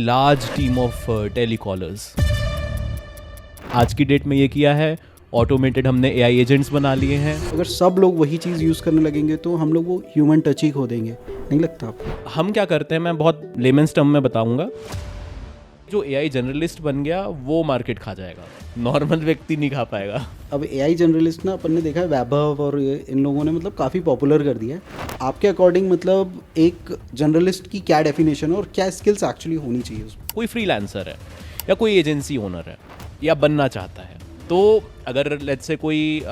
Large team of telecallers. आज की date में ये किया है, ऑटोमेटेड हमने एआई एजेंट्स बना लिए हैं। अगर सब लोग वही चीज़ यूज़ करने लगेंगे तो हम लोग वो ह्यूमन टच ही खो देंगे, नहीं लगता आपको? हम क्या करते हैं, मैं बहुत लेमन्स टर्म में बताऊंगा। जो एआई जनरलिस्ट बन गया वो मार्केट खा जाएगा, नॉर्मल व्यक्ति नहीं खा पाएगा। अब एआई जनरलिस्ट ना अपन ने देखा है वैभव और इन लोगों ने मतलब काफ़ी पॉपुलर कर दिया है। आपके अकॉर्डिंग मतलब एक जर्नलिस्ट की क्या डेफिनेशन है और क्या स्किल्स एक्चुअली होनी चाहिए उसमें? कोई फ्रीलांसर है या कोई एजेंसी ओनर है या बनना चाहता है, तो अगर लेट्स से कोई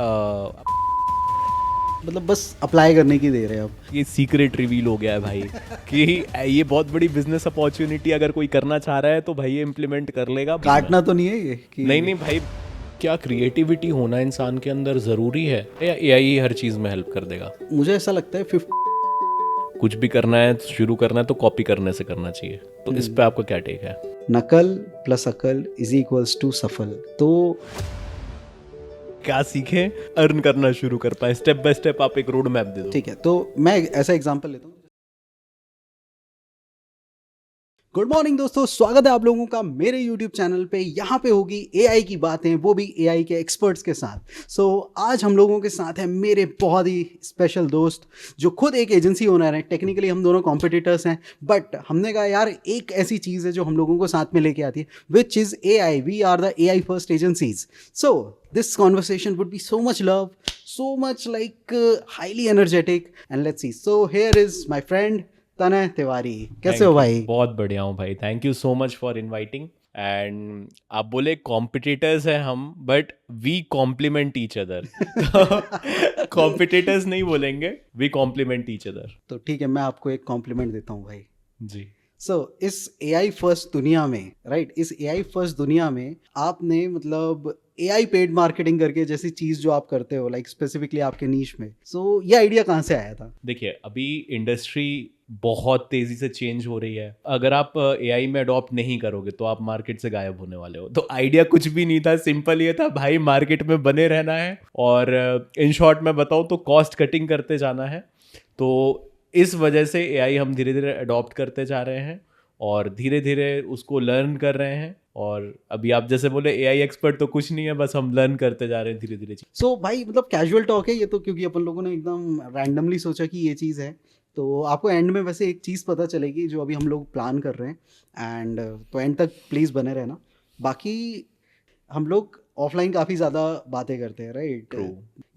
मतलब बस अप्लाई करने की दे रहे हैं अब। ये सीक्रेट रिवील हो गया है भाई कि ये बहुत बड़ी बिजनेस अपॉर्चुनिटी अगर कोई करना चाह रहा है तो भाई ये इम्प्लीमेंट कर लेगा। काटना तो नहीं है ये कि नहीं भाई, क्या क्रिएटिविटी होना इंसान के अंदर ज़रूरी है या एआई हर चीज़ में हेल्प कर देगा? मुझे ऐसा लगता है 50 कुछ भी करना है, शुरू करना है तो कॉपी करने से करना चाहिए। तो इस पे आपका क्या टेक है? नकल प्लस अकल इज इक्वल्स टू सफल। तो क्या सीखें, अर्न करना शुरू कर पाए, स्टेप बाय स्टेप आप एक रोड मैप दे दो। ठीक है, तो मैं ऐसा एग्जांपल लेता हूँ। गुड मॉर्निंग दोस्तों, स्वागत है आप लोगों का मेरे यूट्यूब चैनल पे। यहाँ पे होगी एआई की बातें, वो भी एआई के एक्सपर्ट्स के साथ। सो आज हम लोगों के साथ है मेरे बहुत ही स्पेशल दोस्त जो खुद एक एजेंसी ओनर है। टेक्निकली हम दोनों कॉम्पिटिटर्स हैं, बट हमने कहा यार एक ऐसी चीज़ है जो हम लोगों को साथ में लेके आती है, which is AI. We are the AI first agencies. So this conversation would be so much love, so much like highly energetic, and let's see. So here is my friend तनय तिवारी। कैसे हो भाई? बहुत बढ़िया हूँ भाई, thank you so much for inviting. And आप बोले competitors हैं हम, but we compliment each other. Competitors नहीं बोलेंगे, वी कॉम्प्लीमेंट ईच अदर। तो ठीक है, मैं आपको एक कॉम्प्लीमेंट देता हूँ भाई। जी। सो इस एआई फर्स्ट दुनिया में, राइट, इस एआई फर्स्ट दुनिया में आपने मतलब एआई पेड मार्केटिंग करके जैसी चीज़ जो आप करते हो, लाइक स्पेसिफिकली आपके नीश में, सो ये आइडिया कहाँ से आया था? देखिए, अभी इंडस्ट्री बहुत तेजी से चेंज हो रही है। अगर आप एआई में अडॉप्ट नहीं करोगे तो आप मार्केट से गायब होने वाले हो। तो आइडिया कुछ भी नहीं था, सिंपल ये था भाई मार्केट में बने रहना है और इन शॉर्ट में बताऊँ तो कॉस्ट कटिंग करते जाना है। तो इस वजह से एआई हम धीरे धीरे अडॉप्ट करते जा रहे हैं और धीरे धीरे उसको लर्न कर रहे हैं। और अभी आप जैसे बोले एआई एक्सपर्ट तो कुछ नहीं है, बस हम लर्न करते जा रहे हैं धीरे धीरे। सो भाई मतलब कैजुअल टॉक है ये तो, क्योंकि अपन लोगों ने एकदम रैंडमली सोचा कि ये चीज़ है। तो आपको एंड में वैसे एक चीज़ पता चलेगी जो अभी हम लोग प्लान कर रहे हैं, एंड तो एंड तक प्लीज़ बने रहना। बाकी हम लोग ऑफलाइन काफ़ी ज़्यादा बातें करते हैं, राइट?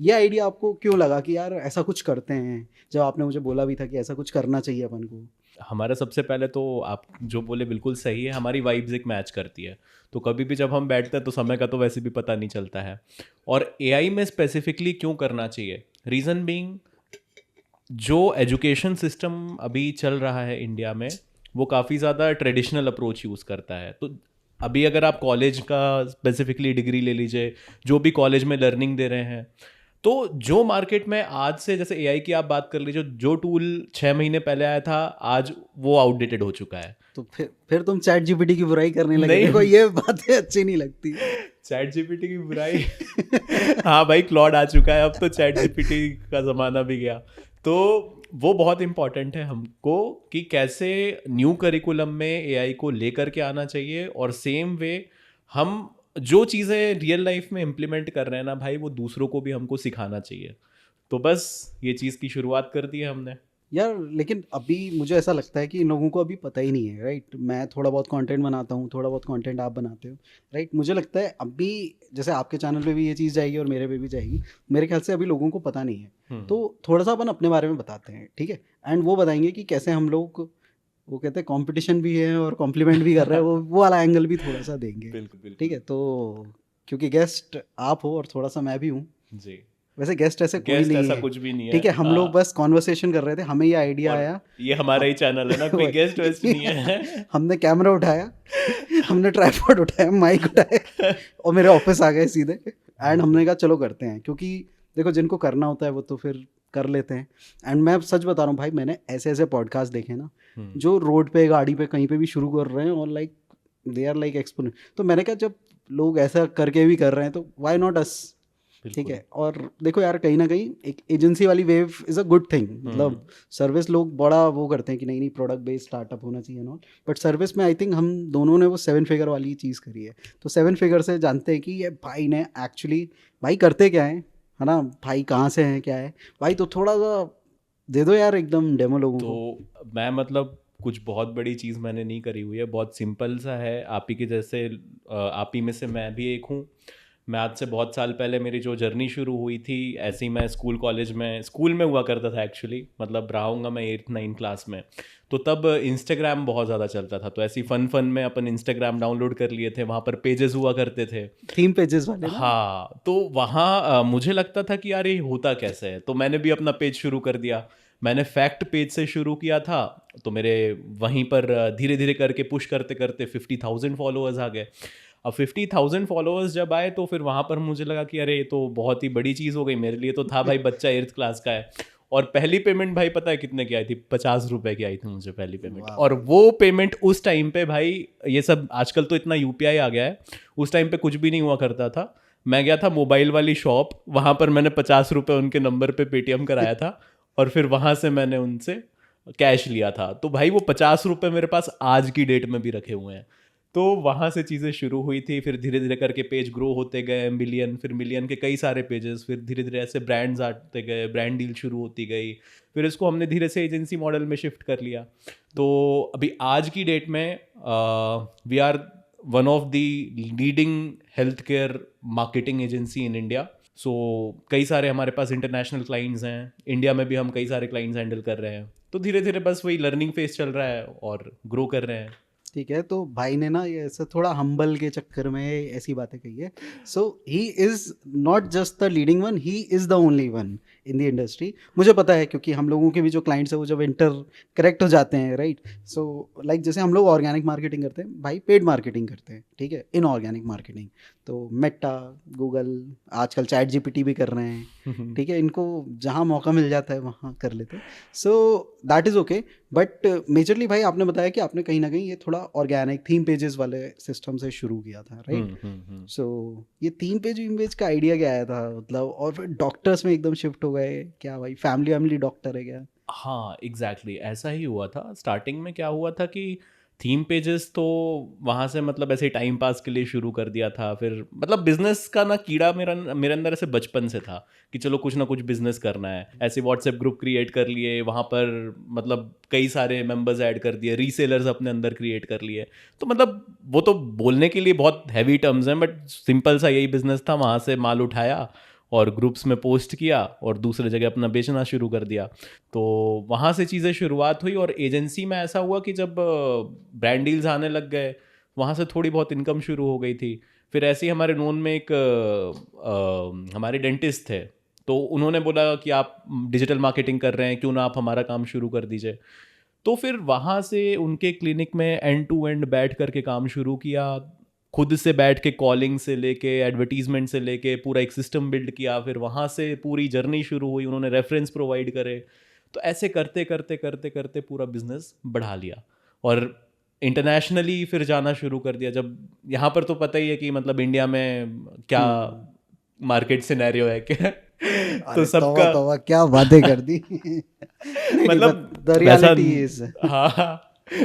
ये आइडिया आपको क्यों लगा कि यार ऐसा कुछ करते हैं, जब आपने मुझे बोला भी था कि ऐसा कुछ करना चाहिए अपन को? हमारा सबसे पहले तो आप जो बोले बिल्कुल सही है, हमारी वाइब्स एक मैच करती है। तो कभी भी जब हम बैठते हैं तो समय का तो वैसे भी पता नहीं चलता है। और एआई में स्पेसिफिकली क्यों करना चाहिए, रीज़न बीइंग जो एजुकेशन सिस्टम अभी चल रहा है इंडिया में वो काफ़ी ज़्यादा ट्रेडिशनल अप्रोच यूज़ करता है। तो अभी अगर आप कॉलेज का स्पेसिफिकली डिग्री ले लीजिए, जो भी कॉलेज में लर्निंग दे रहे हैं, तो जो मार्केट में आज से, जैसे एआई की आप बात कर लीजिए, जो टूल 6 महीने पहले आया था आज वो आउटडेटेड हो चुका है। तो फिर तुम चैट जीपीटी की बुराई करने लगे। नहीं। देखो ये बातें अच्छी नहीं लगती। चैट जीपीटी की बुराई हाँ भाई, क्लॉड आ चुका है, अब तो चैट जीपीटी का ज़माना भी गया। तो वो बहुत इंपॉर्टेंट है हमको कि कैसे न्यू करिकुलम में एआई को लेकर के आना चाहिए, और सेम वे हम जो चीज़ें रियल लाइफ में इम्प्लीमेंट कर रहे हैं ना भाई, वो दूसरों को भी हमको सिखाना चाहिए। तो बस ये चीज़ की शुरुआत कर दी है हमने यार। लेकिन अभी मुझे ऐसा लगता है कि इन लोगों को अभी पता ही नहीं है, राइट? मैं थोड़ा बहुत कंटेंट बनाता हूँ, थोड़ा बहुत कंटेंट आप बनाते हो, राइट? मुझे लगता है अभी जैसे आपके चैनल पे भी ये चीज़ जाएगी और मेरे पे भी जाएगी, मेरे ख्याल से अभी लोगों को पता नहीं है। तो थोड़ा सा अपन अपने बारे में बताते हैं, ठीक है? एंड वो बताएंगे कि कैसे हम लोग, वो कहते हैं कंपटीशन भी है और कॉम्प्लीमेंट भी कर रहे हैं, वो वाला एंगल भी थोड़ा सा देंगे। बिल्कुल। ठीक है, तो क्योंकि गेस्ट आप हो और थोड़ा सा मैं भी हूँ। जी। वैसे गेस्ट ऐसे कोई नहीं ऐसा है, कुछ भी नहीं है। ठीक है? हम लोग बस कॉन्वर्सेशन कर रहे थे, हमें ये आइडिया आया, ये हमारा ही चैनल है ना, कोई गेस्ट वेस्ट नहीं है। हमने कैमरा उठाया, हमने ट्राइपॉड उठाया, माइक उठाया और मेरे ऑफिस आ गए सीधे। एंड हमने कहा चलो करते हैं, क्योंकि देखो जिनको करना होता है वो तो फिर कर लेते हैं। एंड मैं सच बता रहा हूँ भाई, मैंने ऐसे ऐसे पॉडकास्ट देखे ना जो रोड पे, गाड़ी पे, कहीं पे भी शुरू कर रहे हैं और like they are like exponent. तो मैंने कहा जब लोग ऐसा करके भी कर रहे हैं तो व्हाई नॉट अस? ठीक है। और देखो यार, कहीं ना कहीं एक एजेंसी वाली wave is a good thing. मतलब सर्विस लोग बड़ा वो करते हैं कि नहीं नहीं प्रोडक्ट बेस्ड स्टार्टअप होना चाहिए नॉट, बट सर्विस में आई थिंक हम दोनों ने वो 7 फिगर वाली चीज़ करी है। तो 7 फिगर से जानते हैं कि ये भाई ने एक्चुअली भाई करते क्या है ना, भाई कहाँ से हैं क्या है भाई, तो थोड़ा सा दे दो यार एकदम डेमो लोगों को। तो मैं मतलब कुछ बहुत बड़ी चीज़ मैंने नहीं करी हुई है, बहुत सिंपल सा है। आप ही के जैसे आप ही में से मैं भी एक हूँ। मैं आज से बहुत साल पहले मेरी जो जर्नी शुरू हुई थी, ऐसे ही मैं स्कूल में हुआ करता था एक्चुअली, मतलब रहा मैं 8th 9th क्लास में। तो तब इंस्टाग्राम बहुत ज़्यादा चलता था, तो ऐसी फन में अपन इंस्टाग्राम डाउनलोड कर लिए थे, वहाँ पर पेजेस हुआ करते थे, थीम पेजेस वाले ना। हाँ। तो वहाँ मुझे लगता था कि यार ये होता कैसे है, तो मैंने भी अपना पेज शुरू कर दिया। मैंने फैक्ट पेज से शुरू किया था, तो मेरे वहीं पर धीरे धीरे करके पुश करते करते 50,000 फॉलोअर्स आ गए। अब 50,000 फॉलोअर्स जब आए तो फिर वहाँ पर मुझे लगा कि अरे ये तो बहुत ही बड़ी चीज़ हो गई मेरे लिए। तो था भाई बच्चा 8th क्लास का है, और पहली पेमेंट भाई पता है कितने की आई थी? 50 रुपए की आई थी मुझे पहली पेमेंट। और वो पेमेंट उस टाइम पे भाई, ये सब आजकल तो इतना यूपीआई आ गया है, उस टाइम पे कुछ भी नहीं हुआ करता था। मैं गया था मोबाइल वाली शॉप, वहाँ पर मैंने 50 रुपये उनके नंबर पे पेटीएम कराया था, और फिर वहाँ से मैंने उनसे कैश लिया था। तो भाई वो 50 रुपये मेरे पास आज की डेट में भी रखे हुए हैं। तो वहाँ से चीज़ें शुरू हुई थी, फिर धीरे धीरे करके पेज ग्रो होते गए, मिलियन, फिर मिलियन के कई सारे पेजेस, फिर धीरे धीरे ऐसे ब्रांड्स आते गए, ब्रांड डील शुरू होती गई, फिर इसको हमने धीरे से एजेंसी मॉडल में शिफ्ट कर लिया। तो अभी आज की डेट में we are one of the leading health care marketing agency in India. So कई सारे हमारे पास इंटरनेशनल क्लाइंट्स हैं, इंडिया में भी हम कई सारे क्लाइंट्स हैंडल कर रहे हैं। तो धीरे धीरे बस वही लर्निंग फेज चल रहा है और ग्रो कर रहे हैं। ठीक है। तो भाई ने ना ये ऐसा थोड़ा हम्बल के चक्कर में ऐसी बातें कही है। So he is not just the leading one, he is the only one in the industry. मुझे पता है क्योंकि हम लोगों के भी जो क्लाइंट्स हैं वो जब इंटर करेक्ट हो जाते हैं, राइट। सो लाइक जैसे हम लोग ऑर्गेनिक मार्केटिंग करते हैं, भाई पेड मार्केटिंग करते हैं, ठीक है, इनऑर्गेनिक मार्केटिंग। तो मेटा, गूगल, आजकल चैट जीपीटी भी कर रहे हैं, ठीक है, इनको जहाँ मौका मिल जाता है वहाँ कर लेते हैं। So that is okay. But majorly भाई आपने बताया कि आपने कहीं ना कहीं ये थोड़ा ऑर्गेनिक थीम पेजेस वाले सिस्टम से शुरू किया था, राइट। सो ये थीम पेज का आइडिया क्या आया था, मतलब, और फिर डॉक्टर्स में एकदम शिफ्ट हो गए क्या भाई? फैमिली डॉक्टर है क्या? हाँ एग्जैक्टली ऐसा ही हुआ था। स्टार्टिंग में क्या हुआ था कि थीम पेजेस तो वहाँ से मतलब ऐसे टाइम पास के लिए शुरू कर दिया था। फिर मतलब बिजनेस का ना कीड़ा मेरे अंदर ऐसे बचपन से था कि चलो कुछ ना कुछ बिजनेस करना है। ऐसे व्हाट्सएप ग्रुप क्रिएट कर लिए, वहाँ पर मतलब कई सारे मेंबर्स ऐड कर दिए, रीसेलर्स अपने अंदर क्रिएट कर लिए। तो मतलब वो तो बोलने के लिए बहुत हैवी टर्म्स हैं, बट सिंपल सा यही बिजनेस था। वहाँ से माल उठाया और ग्रुप्स में पोस्ट किया और दूसरे जगह अपना बेचना शुरू कर दिया। तो वहाँ से चीज़ें शुरुआत हुई, और एजेंसी में ऐसा हुआ कि जब ब्रांड डील्स आने लग गए, वहाँ से थोड़ी बहुत इनकम शुरू हो गई थी। फिर ऐसे ही हमारे नोन में एक हमारे डेंटिस्ट थे, तो उन्होंने बोला कि आप डिजिटल मार्केटिंग कर रहे हैं, क्यों ना आप हमारा काम शुरू कर दीजिए। तो फिर वहाँ से उनके क्लिनिक में एंड टू एंड बैठ करके काम शुरू किया। खुद से बैठ के कॉलिंग से लेके एडवर्टीजमेंट से लेके पूरा एक सिस्टम बिल्ड किया। फिर वहाँ से पूरी जर्नी शुरू हुई, उन्होंने रेफरेंस प्रोवाइड करे। तो ऐसे करते करते करते करते पूरा बिजनेस बढ़ा लिया, और इंटरनेशनली फिर जाना शुरू कर दिया। जब यहाँ पर तो पता ही है कि मतलब इंडिया में क्या मार्केट सिनेरियो है क्या तो सबका तौबा क्या बातें कर दी। नहीं, मतलब द रियलिटी इज, हाँ,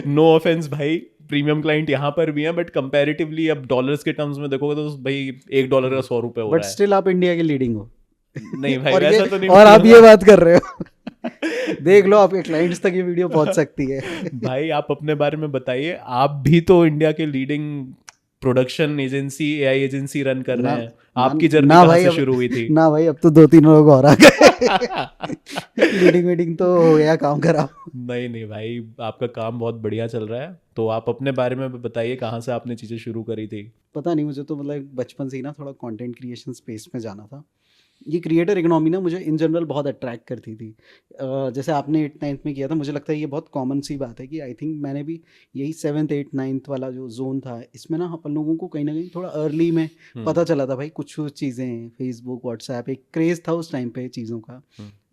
नो ऑफेंस भाई, प्रीमियम क्लाइंट यहाँ पर भी हैं, बट कंपैरेटिवली अब डॉलर्स के टर्म्स में देखोगे तो भाई $1 का 100 रुपये हो बट रहा है। स्टिल आप इंडिया के लीडिंग हो। नहीं भाई और वैसा ये तो नहीं और आप बोलूंगा। ये बात कर रहे हो। देख लो आपके क्लाइंट्स तक ये वीडियो पहुंच सकती है। भाई आप अपने बारे में बताइए, आप भी तो इंडिया के leading production agency, AI agency run कर रहे हैं। आपकी जर्नी ना कहाँ भाई से अब, शुरू हुई थी? ना भाई अब तो 2-3 लोग और आ गए। लीडिंग वीडिंग तो हो गया, काम करा। नहीं नहीं भाई, आपका काम बहुत बढ़िया चल रहा है। तो आप अपने बारे में बताइए, कहाँ से आपने चीज़ें शुरू करी थी? पता नहीं, मुझे तो मतलब बचपन से ही ना थोड़ा कंटेंट क्रिएशन स्पेस में जाना था। ये क्रिएटर इकोनॉमी ना मुझे इन जनरल बहुत अट्रैक्ट करती थी। जैसे आपने 8th 9th में किया था, मुझे लगता है ये बहुत कॉमन सी बात है कि आई थिंक मैंने भी यही 7th 8th 9th वाला जो जोन था, इसमें ना अपन लोगों को कहीं ना कहीं थोड़ा अर्ली में पता चला था भाई कुछ चीज़ें। फेसबुक, व्हाट्सएप, एक क्रेज़ था उस टाइम पे चीज़ों का।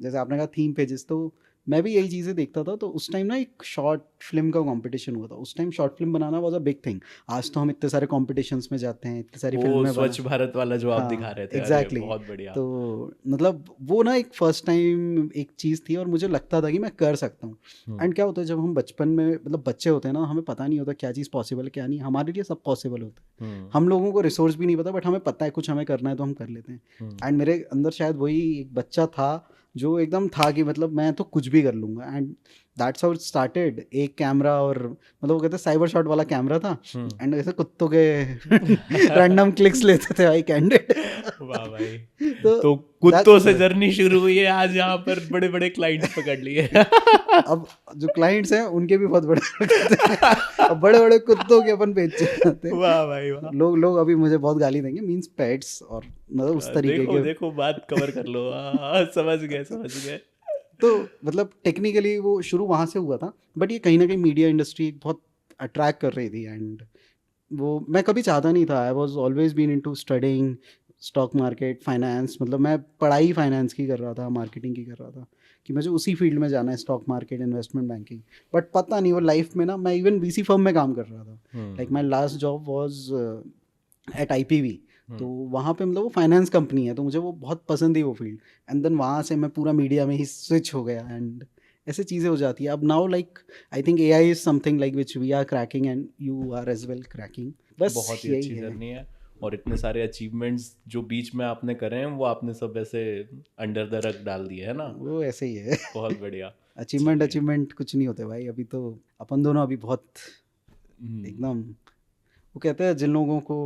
जैसे आपने कहा थीम पेजेस, तो मैं भी यही चीज़ें देखता था। तो उस टाइम ना एक शॉर्ट फिल्म का कंपटीशन हुआ था। उस time short film banana was a big thing. आज तो हम इतने सारे कॉम्पिटिशन्स में जाते हैं, इतनी सारी वो फिल्में स्वच्छ बना। भारत वाला जो आप दिखा हाँ रहे थे, अरे एग्जैक्टली बहुत बढ़िया। तो मतलब वो ना एक फर्स्ट टाइम एक चीज़ थी और मुझे लगता था कि मैं कर सकता हूँ। हम्म, एंड क्या होता है जब हम बचपन में मतलब बच्चे होते हैं ना, हमें पता नहीं होता क्या चीज़ पॉसिबल है क्या नहीं। हमारे लिए सब पॉसिबल होता है। हम लोगों को रिसोर्स भी नहीं पता, बट हमें पता है कुछ हमें करना है तो हम कर लेते हैं। हम्म, एंड मेरे अंदर शायद वही एक बच्चा था जो एकदम था कि मतलब मैं तो कुछ भी कर लूँगा। And that's how it started. एक कैमरा और मतलब वो कहते हैं साइबर शॉट वाला कैमरा था। हम्म। एंड ऐसे कुत्तों के रैंडम क्लिक्स लेते थे भाई कैंडिड। वाह भाई, तो तो कुत्तों से दैट्स जर्नी शुरू हुई है, आज यहाँ पर बड़े बड़े क्लाइंट्स पकड़ लिए। अब जो क्लाइंट्स हैं उनके भी बहुत बड़े कुत्ते हैं। अब बड़े बड़े कुत्तों के अपन बेचे जाते हैं। वाह भाई वाह। लोग अभी मुझे बहुत गाली देंगे, मींस पेट्स और मतलब उस तरीके देखो के। देखो, बात कवर कर लो। समझ गए समझ गए। तो मतलब टेक्निकली वो शुरू वहाँ से हुआ था, बट ये कहीं ना कहीं मीडिया इंडस्ट्री बहुत अट्रैक्ट कर रही थी। एंड वो मैं कभी चाहता नहीं था। I was always been into studying stock market finance. मतलब मैं पढ़ाई फाइनेंस की कर रहा था, मार्केटिंग की कर रहा था कि मुझे उसी फील्ड में जाना है, stock market investment banking. But पता नहीं वो लाइफ में ना, मैं इवन वीसी फर्म में काम कर रहा था। Like my last job was at IPV। तो वहाँ पे मतलब वो फाइनेंस कंपनी है, तो मुझे वो बहुत पसंद थी वो फील्ड। एंड देन वहाँ से मैं पूरा मीडिया में ही स्विच हो गया। एंड ऐसे चीज़ें हो जाती है। अब now like I think AI is something like which we are cracking and you are as well cracking. बस बहुत ही यही अच्छी है। जर्नी है, और इतने सारे अचीवमेंट्स जो बीच में आपने करे हैं वो आपने सब ऐसे अंडर द रग डाल दिए है ना। वो ऐसे ही है। बहुत बढ़िया। अचीवमेंट चलिए। अचीवमेंट कुछ नहीं होते भाई। अभी तो अपन दोनों अभी बहुत हम्म, एकदम, वो कहते हैं जिन लोगों को,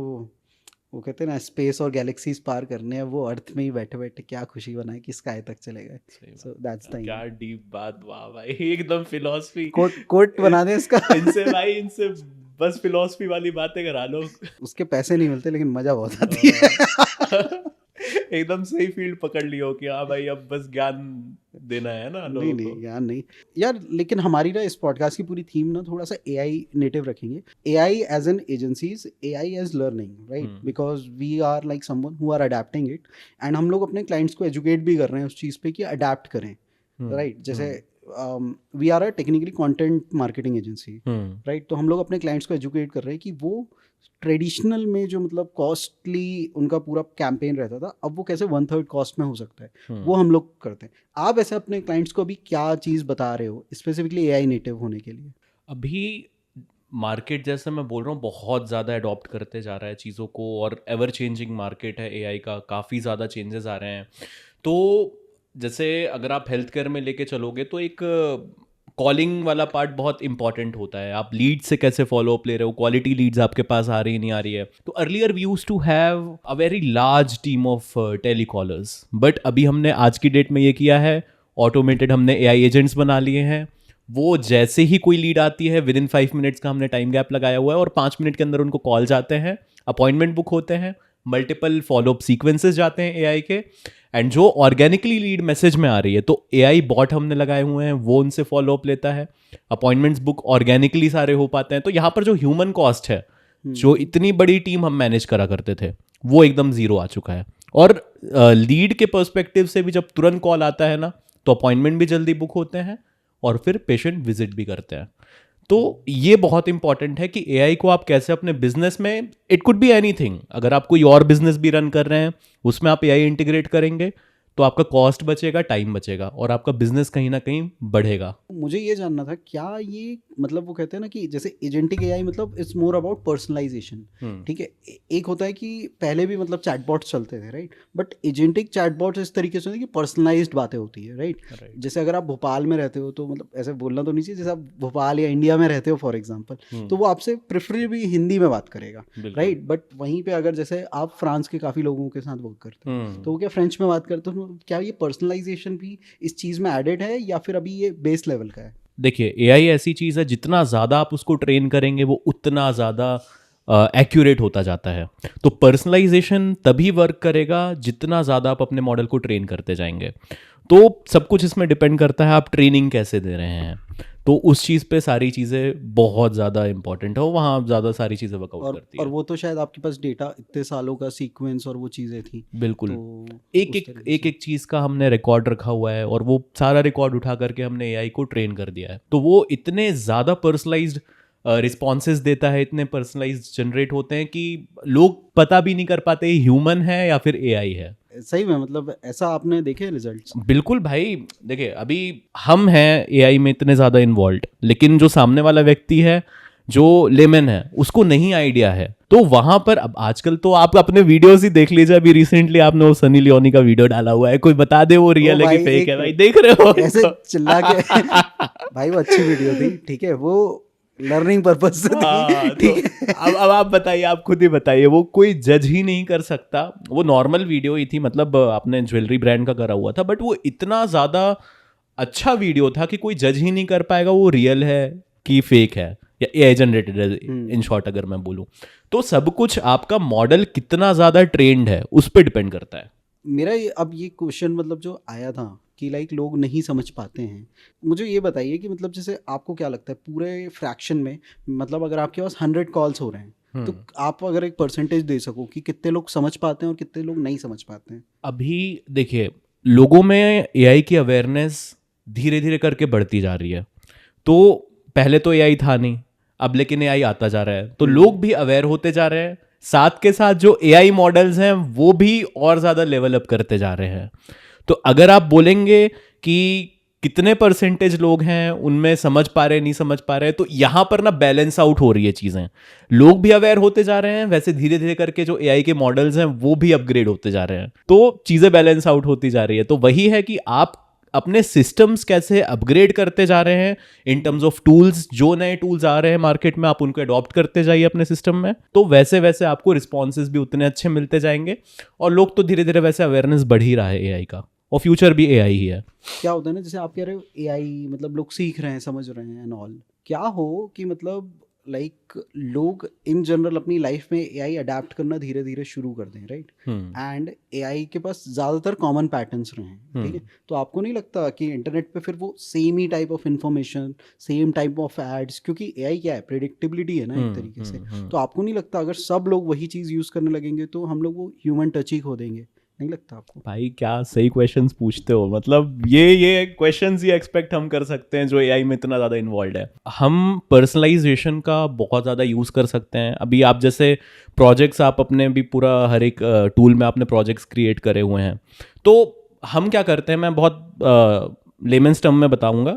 वो कहते हैं ना स्पेस और गैलेक्सीज पार करने हैं, वो अर्थ में ही बैठे बैठे क्या खुशी बनाए कि स्काई तक चले गए। सही सो बात। दैट्स द क्या डीप बात, वाह भाई, एकदम फिलॉसफी। कोट कोट बना दे इसका। इनसे भाई, इनसे बस फिलॉसफी वाली बातें करा लो। उसके पैसे नहीं मिलते लेकिन मजा बहुत आती है। एकदम सही फील्ड पकड़ लियो कि हाँ भाई, अब बस ज्ञान देना है ना नहीं लोगों नहीं को। यार नहीं यार, लेकिन हमारी ना इस पॉडकास्ट की पूरी थीम ना थोड़ा सा AI नेटिव रखेंगे। AI as an agencies, AI as learning, right? Because we are like someone who are adapting it. And हम लोग अपने क्लाइंट्स को एजुकेट भी कर रहे हैं उस चीज़ पे कि अडेप्ट करें, राइट? जैसे we are a technically content marketing agency, right? तो हम लोग अपने क्लाइंट्स को एजुकेट कर रहे हैं कि वो ट्रेडिशनल में जो मतलब कॉस्टली उनका पूरा कैंपेन रहता था, अब वो कैसे 1/3 कॉस्ट में हो सकता है, वो हम लोग करते हैं। आप ऐसे अपने क्लाइंट्स को अभी क्या चीज़ बता रहे हो स्पेसिफिकली AI नेटिव होने के लिए? अभी मार्केट, जैसे मैं बोल रहा हूँ, बहुत ज़्यादा अडॉप्ट करते जा रहा है चीज़ों को, और एवर चेंजिंग मार्केट है एआई का, काफ़ी ज़्यादा चेंजेस आ रहे हैं। तो जैसे अगर आप हेल्थ केयर में लेके चलोगे तो एक कॉलिंग वाला पार्ट बहुत इंपॉर्टेंट होता है। आप लीड से कैसे फॉलो अप ले रहे हो, क्वालिटी लीड्स आपके पास आ रही नहीं आ रही है। तो earlier we use to have a very large team of telecallers, but अभी हमने आज की डेट में ये किया है, ऑटोमेटेड हमने एआई एजेंट्स बना लिए हैं। वो जैसे ही कोई लीड आती है, विद इन 5 मिनट्स का हमने टाइम गैप लगाया हुआ है, और 5 मिनट के अंदर उनको कॉल जाते हैं, अपॉइंटमेंट बुक होते हैं, मल्टीपल फॉलोअप सीक्वेंसेस जाते हैं एआई के। एंड जो ऑर्गेनिकली लीड मैसेज में आ रही है, तो एआई बॉट हमने लगाए हुए हैं, वो उनसे फॉलोअप लेता है, अपॉइंटमेंट्स बुक ऑर्गेनिकली सारे हो पाते हैं। तो यहाँ पर जो ह्यूमन कॉस्ट है, जो इतनी बड़ी टीम हम मैनेज करा करते थे, वो एकदम जीरो आ चुका है। और लीड के पर्सपेक्टिव से भी जब तुरंत कॉल आता है ना, तो अपॉइंटमेंट भी जल्दी बुक होते हैं, और फिर पेशेंट विजिट भी करते हैं। तो ये बहुत इंपॉर्टेंट है कि एआई को आप कैसे अपने बिजनेस में, इट कुड बी एनीथिंग, अगर आप कोई और बिजनेस भी रन कर रहे हैं उसमें आप एआई इंटीग्रेट करेंगे तो आपका कॉस्ट बचेगा, टाइम बचेगा, और आपका बिजनेस कहीं ना कहीं बढ़ेगा। मुझे ये जानना था क्या ये मतलब वो कहते हैं ना कि जैसे एजेंटिक AI मतलब इट्स मोर अबाउट पर्सनलाइजेशन, ठीक है? एक होता है कि पहले भी मतलब चैटबॉट्स चलते थे, राइट? बट एजेंटिक चैटबॉट्स इस तरीके से होते हैं कि पर्सनलाइज्ड बातें होती है, राइट? जैसे अगर आप भोपाल में रहते हो तो मतलब ऐसे बोलना तो नहीं चाहिए, जैसे आप भोपाल या इंडिया में रहते हो फॉर एग्जाम्पल, तो वो आपसे प्रेफरेबली हिंदी में बात करेगा, राइट? बट वहीं पे अगर जैसे आप फ्रांस के काफ़ी लोगों के साथ वर्क करते हो तो वो क्या फ्रेंच में बात करते हो? क्या ये पर्सनलाइजेशन भी इस चीज़ में एडेड है या फिर अभी ये बेस लेवल का है? देखिए, एआई ऐसी चीज़ है, जितना ज़्यादा आप उसको ट्रेन करेंगे वो उतना ज़्यादा एक्यूरेट होता जाता है। तो पर्सनलाइजेशन तभी वर्क करेगा जितना ज़्यादा आप अपने मॉडल को ट्रेन करते जाएंगे। तो सब कुछ इसमें डिपेंड करता है आप ट्रेनिंग कैसे दे रहे हैं। तो उस चीज़ पे सारी चीज़ें बहुत ज़्यादा इंपॉर्टेंट है, वहाँ ज़्यादा सारी चीज़ें वर्कआउट करती है। और वो तो शायद आपके पास डेटा इतने सालों का सीक्वेंस और वो चीज़ें थी, बिल्कुल। तो एक उस एक तरीके एक से। एक चीज़ का हमने रिकॉर्ड रखा हुआ है और वो सारा रिकॉर्ड उठा करके हमने एआई को ट्रेन कर दिया है, तो वो इतने ज़्यादा पर्सनलाइज्ड रिस्पॉन्सेज देता है, इतने पर्सनलाइज्ड जनरेट होते हैं कि लोग पता भी नहीं कर पाते ह्यूमन है या फिर एआई है। सही में मतलब ऐसा आपने देखे रिजल्ट्स? बिल्कुल भाई, देखिए अभी हम हैं एआई में इतने ज़्यादा इन्वॉल्व, लेकिन जो सामने वाला व्यक्ति है जो लेमन है उसको नहीं आइडिया है, तो वहां पर अब आजकल तो आप अपने वीडियोस ही देख लीजिए। अभी रिसेंटली आपने वो सनी लियोनी का वीडियो डाला हुआ है, कोई बता दे वो रियल है कि फेक है, भाई देख रहे हो ऐसे उसको? चिल्ला के भाई वो अच्छी वीडियो थी, ठीक है, वो लर्निंग पर्पज से हाँ, थी, तो ठीक है। अब आप बताइए, आप खुद ही बताइए, वो कोई जज ही नहीं कर सकता। वो नॉर्मल वीडियो ही थी, मतलब आपने ज्वेलरी ब्रांड का करा हुआ था, बट वो इतना ज़्यादा अच्छा वीडियो था कि कोई जज ही नहीं कर पाएगा वो रियल है कि फेक है या एआई जनरेटेड है। इन शॉर्ट अगर मैं बोलूँ तो सब कुछ आपका मॉडल कितना ज़्यादा ट्रेंड है उस पर डिपेंड करता है। मेरा अब ये क्वेश्चन मतलब जो आया था कि लाइक लोग नहीं समझ पाते हैं, मुझे ये बताइए कि मतलब जैसे आपको क्या लगता है पूरे फ्रैक्शन में, मतलब अगर आपके पास 100 कॉल्स हो रहे हैं तो आप अगर एक परसेंटेज दे सको कि कितने लोग समझ पाते हैं और कितने लोग नहीं समझ पाते हैं? अभी देखिए, लोगों में एआई की अवेयरनेस धीरे धीरे करके बढ़ती जा रही है। तो पहले तो एआई था नहीं, अब लेकिन एआई आता जा रहा है, तो लोग भी अवेयर होते जा रहे हैं। साथ के साथ जो एआई मॉडल्स हैं वो भी और ज़्यादा लेवल अप करते जा रहे हैं। तो अगर आप बोलेंगे कि कितने परसेंटेज लोग हैं उनमें समझ पा रहे नहीं समझ पा रहे, तो यहाँ पर ना बैलेंस आउट हो रही है चीज़ें। लोग भी अवेयर होते जा रहे हैं, वैसे धीरे धीरे करके जो एआई के मॉडल्स हैं वो भी अपग्रेड होते जा रहे हैं, तो चीज़ें बैलेंस आउट होती जा रही है। तो वही है कि आप अपने सिस्टम्स कैसे अपग्रेड करते जा रहे हैं इन टर्म्स ऑफ टूल्स। जो नए टूल्स आ रहे हैं मार्केट में आप उनको अडॉप्ट करते जाइए अपने सिस्टम में, तो वैसे वैसे आपको रिस्पॉन्सेज भी उतने अच्छे मिलते जाएंगे। और लोग तो धीरे धीरे वैसे अवेयरनेस बढ़ ही रहा है एआई का, और फ्यूचर भी एआई ही है। क्या होता है ना, जैसे आप कह रहे हो एआई मतलब लोग सीख रहे हैं, समझ रहे हैं एंड ऑल, क्या हो कि मतलब लाइक लोग इन जनरल अपनी लाइफ में एआई अडेप्ट करना धीरे धीरे शुरू कर दें, राइट? एंड एआई के पास ज़्यादातर कॉमन पैटर्न्स रहे हैं, ठीक है, तो आपको नहीं लगता कि इंटरनेट पे फिर वो सेम ही type of information, same type of ads, क्योंकि एआई क्या है, प्रेडिक्टेबिलिटी है ना एक तरीके से, तो आपको नहीं लगता अगर सब लोग वही चीज़ यूज़ करने लगेंगे तो हम लोग वो ह्यूमन टच ही खो देंगे? नहीं लगता आपको? भाई क्या सही क्वेश्चंस पूछते हो, मतलब ये क्वेश्चंस ही एक्सपेक्ट हम कर सकते हैं जो एआई में इतना ज़्यादा इन्वॉल्व है। हम पर्सनलाइजेशन का बहुत ज़्यादा यूज़ कर सकते हैं। अभी आप जैसे प्रोजेक्ट्स, आप अपने भी पूरा हर एक टूल में आपने प्रोजेक्ट्स क्रिएट करे हुए हैं, तो हम क्या करते हैं, मैं बहुत लेमन्स टर्म में बताऊंगा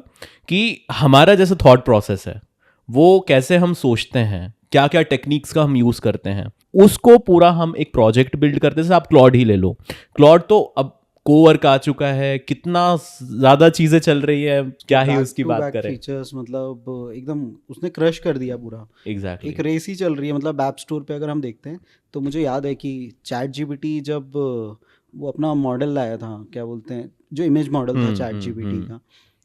कि हमारा जैसे थॉट प्रोसेस है वो कैसे हम सोचते हैं, क्या क्या टेक्निक्स का हम यूज़ करते हैं, उसको पूरा हम एक प्रोजेक्ट बिल्ड करते हैं। जैसे आप क्लॉड ही ले लो, क्लॉड तो अब कोवर्क आ चुका है, कितना ज़्यादा चीज़ें चल रही है, क्या ही उसकी बात करें। फीचर्स मतलब एकदम उसने क्रश कर दिया पूरा। एग्जैक्टली एक रेस ही चल रही है, मतलब ऐप स्टोर पे अगर हम देखते हैं तो मुझे याद है कि चैट जीपीटी जब वो अपना मॉडल लाया था, क्या बोलते हैं, जो इमेज मॉडल था चैट जीपीटी का,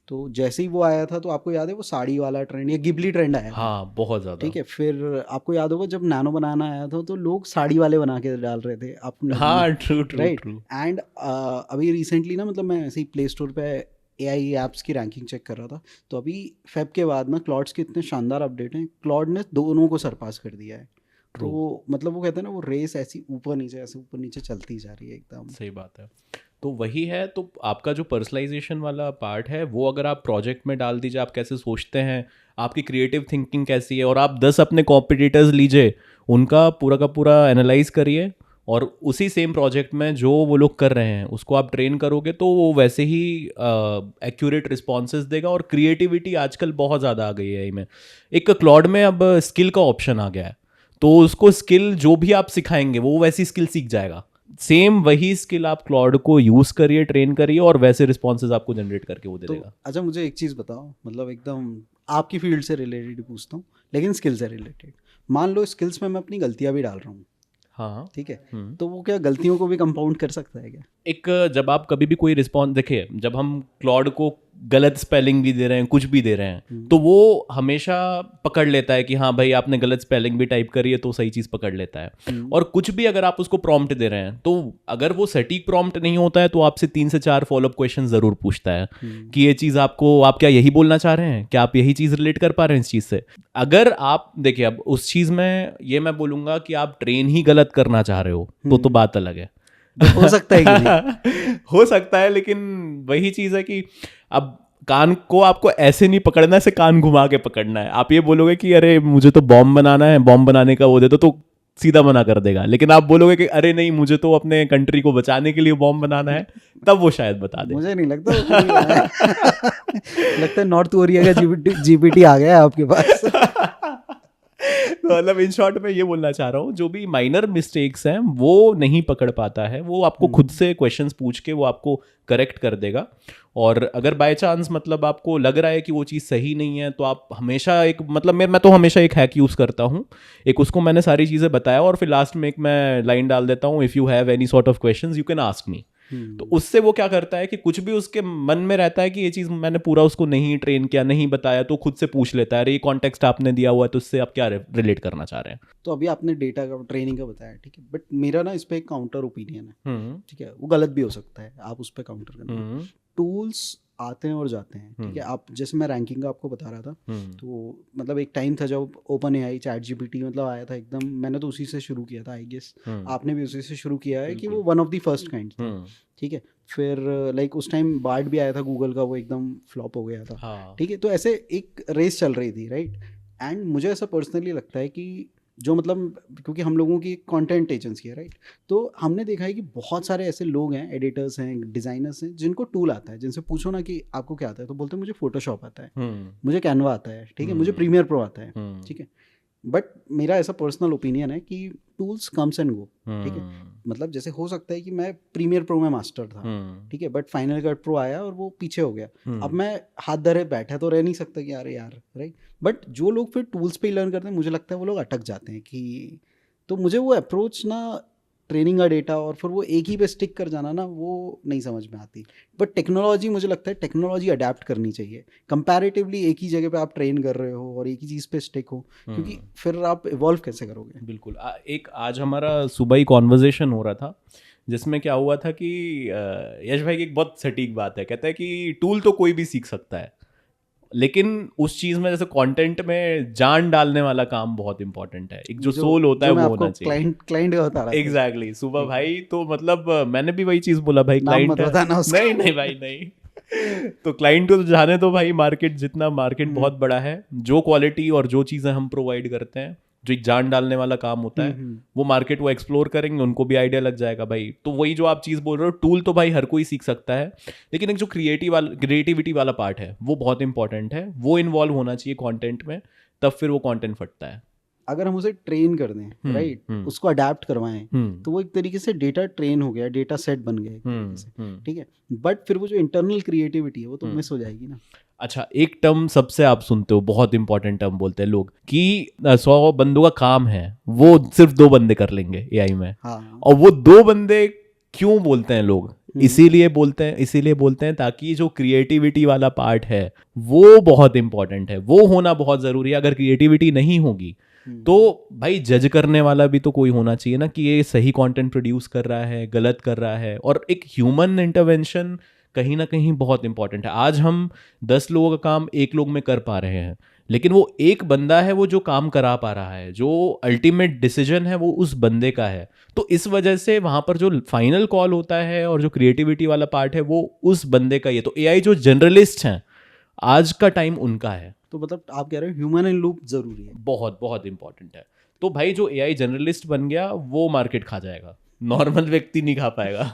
तो जैसे ही वो आया था तो आपको याद है वो साड़ी वाला ट्रेंड या गिबली ट्रेंड आया था, हाँ बहुत ज़्यादा। ठीक है, फिर आपको याद होगा जब नैनो बनाना आया था तो लोग साड़ी वाले बना के डाल रहे थे अपने, हाँ true true right? True. And अभी रिसेंटली ना, मतलब मैं ऐसे ही प्ले स्टोर पे एआई ऐप्स की रैंकिंग चेक कर रहा था, तो अभी फेब के बाद ना क्लॉड्स के इतने शानदार अपडेट हैं, क्लॉड ने दोनों को सरपास कर दिया है। तो मतलब वो कहते हैं ना, वो रेस ऐसी ऊपर नीचे ऐसे ऊपर नीचे चलती जा रही है एकदम। सही बात है। तो वही है, तो आपका जो पर्सनलाइजेशन वाला पार्ट है वो अगर आप प्रोजेक्ट में डाल दीजिए, आप कैसे सोचते हैं, आपकी क्रिएटिव थिंकिंग कैसी है, और आप 10 अपने कॉम्पिटिटर्स लीजिए, उनका पूरा का पूरा एनालाइज करिए, और उसी सेम प्रोजेक्ट में जो वो लोग कर रहे हैं उसको आप ट्रेन करोगे, तो वो वैसे ही एक्यूरेट रिस्पॉन्सेज देगा। और क्रिएटिविटी आजकल बहुत ज़्यादा आ गई है इनमें। एक क्लॉड में अब स्किल का ऑप्शन आ गया है, तो उसको स्किल जो भी आप सिखाएंगे वो वैसी स्किल सीख जाएगा। सेम वही स्किल आप क्लॉड को यूज़ करिए, ट्रेन करिए, और वैसे रिस्पॉन्सेज आपको जनरेट करके वो दे देगा। अच्छा मुझे एक चीज़ बताओ, मतलब एकदम आपकी फील्ड से रिलेटेड पूछता हूँ, लेकिन स्किल से रिलेटेड। मान लो स्किल्स में मैं अपनी गलतियाँ भी डाल रहा हूँ, हाँ ठीक है, तो वो क्या गलतियों को भी कंपाउंड कर सकता है क्या? एक जब आप कभी भी कोई रिस्पॉन्स देखिए, जब हम क्लॉड को गलत स्पेलिंग भी दे रहे हैं, कुछ भी दे रहे हैं, तो वो हमेशा पकड़ लेता है कि हाँ भाई आपने गलत स्पेलिंग भी टाइप करी है, तो सही चीज़ पकड़ लेता है। और कुछ भी अगर आप उसको प्रॉम्प्ट दे रहे हैं, तो अगर वो सटीक प्रॉम्प्ट नहीं होता है तो आपसे 3 से 4 फॉलोअप क्वेश्चन ज़रूर पूछता है कि ये चीज़ आपको, आप क्या यही बोलना चाह रहे हैं, क्या आप यही चीज़ रिलेट कर पा रहे हैं इस चीज़ से। अगर आप देखिए, अब उस चीज़ में ये मैं बोलूँगा कि आप ट्रेन ही गलत करना चाह रहे हो तो बात अलग है। हो सकता है कि नहीं? हो सकता है, लेकिन वही चीज़ है कि अब कान को आपको ऐसे नहीं पकड़ना है, ऐसे कान घुमा के पकड़ना है। आप ये बोलोगे कि अरे मुझे तो बॉम्ब बनाना है, बॉम्ब बनाने का वो दे दो, तो सीधा मना कर देगा। लेकिन आप बोलोगे कि अरे नहीं मुझे तो अपने कंट्री को बचाने के लिए बॉम्ब बनाना है, तब वो शायद बता दे। मुझे नहीं लगता लगता है नॉर्थ कोरिया का जीपीटी आ गया है आपके पास। तो मतलब इन शॉर्ट में ये बोलना चाह रहा हूँ, जो भी माइनर मिस्टेक्स हैं वो नहीं पकड़ पाता है, वो आपको खुद से क्वेश्चंस पूछ के वो आपको करेक्ट कर देगा। और अगर बाय चांस मतलब आपको लग रहा है कि वो चीज़ सही नहीं है, तो आप हमेशा एक मतलब मैं तो हमेशा एक हैक यूज़ करता हूँ। एक उसको मैंने सारी चीज़ें बताया और फिर लास्ट में एक मैं लाइन डाल देता हूँ, if you have any sort of questions you can ask me. तो उससे वो क्या करता है कि कुछ भी उसके मन में रहता है कि ये चीज़ मैंने पूरा उसको नहीं ट्रेन किया, नहीं बताया, तो खुद से पूछ लेता है, अरे ये कॉन्टेक्स्ट आपने दिया हुआ है तो उससे आप क्या रिलेट करना चाह रहे हैं। तो अभी आपने डेटा का ट्रेनिंग का बताया, ठीक है, बट मेरा ना इस पे एक काउंटर ओपिनियन है, ठीक है, वो गलत भी हो सकता है, आप उस पर काउंटर करना। टूल्स आते हैं और जाते हैं, ठीक है। आप जैसे मैं रैंकिंग का आपको बता रहा था, तो मतलब एक टाइम था जब ओपन एआई, चैट जीपीटी मतलब आया था एकदम, मैंने तो उसी से शुरू किया था, आई गेस आपने भी उसी से शुरू किया है कि वो one of the first kind था, ठीक है। फिर लाइक उस टाइम बार्ड भी आया था गूगल का, वो एकदम फ्लॉप हो गया था, ठीक है। तो ऐसे एक रेस चल रही थी, राइट। एंड मुझे ऐसा पर्सनली लगता है कि जो मतलब क्योंकि हम लोगों की कंटेंट एजेंसी है, राइट, तो हमने देखा है कि बहुत सारे ऐसे लोग हैं, एडिटर्स हैं, डिज़ाइनर्स हैं, जिनको टूल आता है, जिनसे पूछो ना कि आपको क्या आता है, तो बोलते हैं मुझे फोटोशॉप आता है, मुझे कैनवा आता है, ठीक है, मुझे प्रीमियर प्रो आता है, ठीक है। बट मेरा ऐसा पर्सनल ओपिनियन है कि टूल्स कम्स एंड गो, ठीक है। मतलब जैसे हो सकता है कि मैं प्रीमियर प्रो में मास्टर था, ठीक है, बट फाइनल कट प्रो आया और वो पीछे हो गया। अब मैं हाथ धरे बैठा तो रह नहीं सकता कि अरे यार, राइट। बट जो लोग फिर टूल्स पे ही लर्न करते हैं, मुझे लगता है वो लोग अटक जाते हैं कि, तो मुझे वो अप्रोच ना ट्रेनिंग का डेटा और फिर वो एक ही पे स्टिक कर जाना ना, वो नहीं समझ में आती। बट टेक्नोलॉजी, मुझे लगता है टेक्नोलॉजी अडेप्ट करनी चाहिए। कंपैरेटिवली एक ही जगह पे आप ट्रेन कर रहे हो और एक ही चीज़ पे स्टिक हो, क्योंकि फिर आप इवॉल्व कैसे करोगे। बिल्कुल। एक आज हमारा सुबह ही कॉन्वर्जेशन हो रहा था, जिसमें क्या हुआ था कि यश भाई की एक बहुत सटीक बात है, कहता है कि टूल तो कोई भी सीख सकता है, लेकिन उस चीज में जैसे कंटेंट में जान डालने वाला काम बहुत इंपॉर्टेंट है, एक जो सोल होता है वो होना चाहिए। क्लाइंट का बता रहा था एग्जैक्टली सुबह भाई, तो मतलब मैंने भी वही चीज बोला भाई, क्लाइंट नहीं नहीं भाई नहीं तो क्लाइंट को तो जाने दो भाई, मार्केट जितना मार्केट बहुत बड़ा है, जो क्वालिटी और जो चीजें हम प्रोवाइड करते हैं, जो एक जान डालने वाला काम होता है, वो मार्केट वो एक्सप्लोर करेंगे, उनको भी आइडिया लग जाएगा भाई। तो वही जो आप चीज़ बोल रहे हो, टूल तो भाई हर कोई सीख सकता है, लेकिन एक जो क्रिएटिविटी वाला पार्ट है वो बहुत इंपॉर्टेंट है, वो इन्वॉल्व होना चाहिए कंटेंट में, तब फिर वो कंटेंट फटता है। अगर हम उसे ट्रेन कर दें, राइट, उसको अडेप्ट करवाएं, तो वो एक तरीके से डेटा ट्रेन हो गया, डेटा सेट बन गया एक तरीके से, ठीक है। बट फिर वो जो इंटरनल क्रिएटिविटी है वो तो मिस हो जाएगी ना। अच्छा, एक टर्म सबसे आप सुनते हो, बहुत इंपॉर्टेंट टर्म बोलते हैं लोग कि 100 बंदों का काम है वो सिर्फ 2 बंदे कर लेंगे एआई में। हाँ। और वो 2 बंदे क्यों बोलते हैं लोग, इसीलिए बोलते हैं ताकि जो क्रिएटिविटी वाला पार्ट है वो बहुत इंपॉर्टेंट है, वो होना बहुत जरूरी है। अगर क्रिएटिविटी नहीं होगी तो भाई जज करने वाला भी तो कोई होना चाहिए ना, कि ये सही कंटेंट प्रोड्यूस कर रहा है, गलत कर रहा है। और एक ह्यूमन इंटरवेंशन कहीं ना कहीं बहुत इंपॉर्टेंट है। आज हम 10 लोगों का काम 1 लोग में कर पा रहे हैं, लेकिन वो एक बंदा है वो जो काम करा पा रहा है, जो अल्टीमेट डिसीजन है वो उस बंदे का है। तो इस वजह से वहां पर जो फाइनल कॉल होता है और जो क्रिएटिविटी वाला पार्ट है वो उस बंदे का ही है। तो एआई जो जनरलिस्ट हैं आज का टाइम उनका है। तो मतलब आप कह रहे हो ह्यूमन इन लूप जरूरी है, बहुत बहुत इंपॉर्टेंट है। तो भाई जो एआई जनरलिस्ट बन गया वो मार्केट खा जाएगा, नॉर्मल व्यक्ति नहीं खा पाएगा।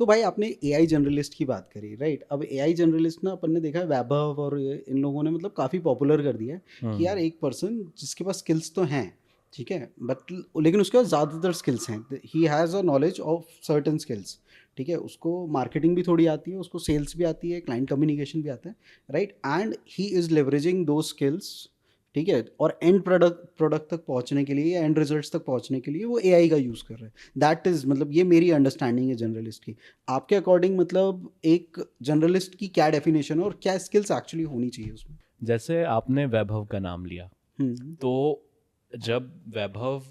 तो भाई आपने एआई जनरलिस्ट की बात करी, राइट। अब एआई जनरलिस्ट ना अपन ने देखा है वैभव और इन लोगों ने मतलब काफ़ी पॉपुलर कर दिया है कि यार एक पर्सन जिसके पास स्किल्स तो हैं, ठीक है, बट लेकिन उसके पास ज़्यादातर स्किल्स हैं, he has a knowledge of certain skills, ठीक है, उसको मार्केटिंग भी थोड़ी आती है, उसको सेल्स भी आती है, क्लाइंट कम्युनिकेशन भी आता है, right, and he is leveraging दो स्किल्स ठीक है, और एंड प्रोडक्ट तक पहुंचने के लिए या एंड रिजल्ट्स तक पहुंचने के लिए वो एआई का यूज़ कर रहे हैं। दैट इज़ मतलब ये मेरी अंडरस्टैंडिंग है जनरलिस्ट की। आपके अकॉर्डिंग मतलब एक जनरलिस्ट की क्या डेफिनेशन है और क्या स्किल्स एक्चुअली होनी चाहिए उसमें? जैसे आपने वैभव का नाम लिया, हम्म। तो जब वैभव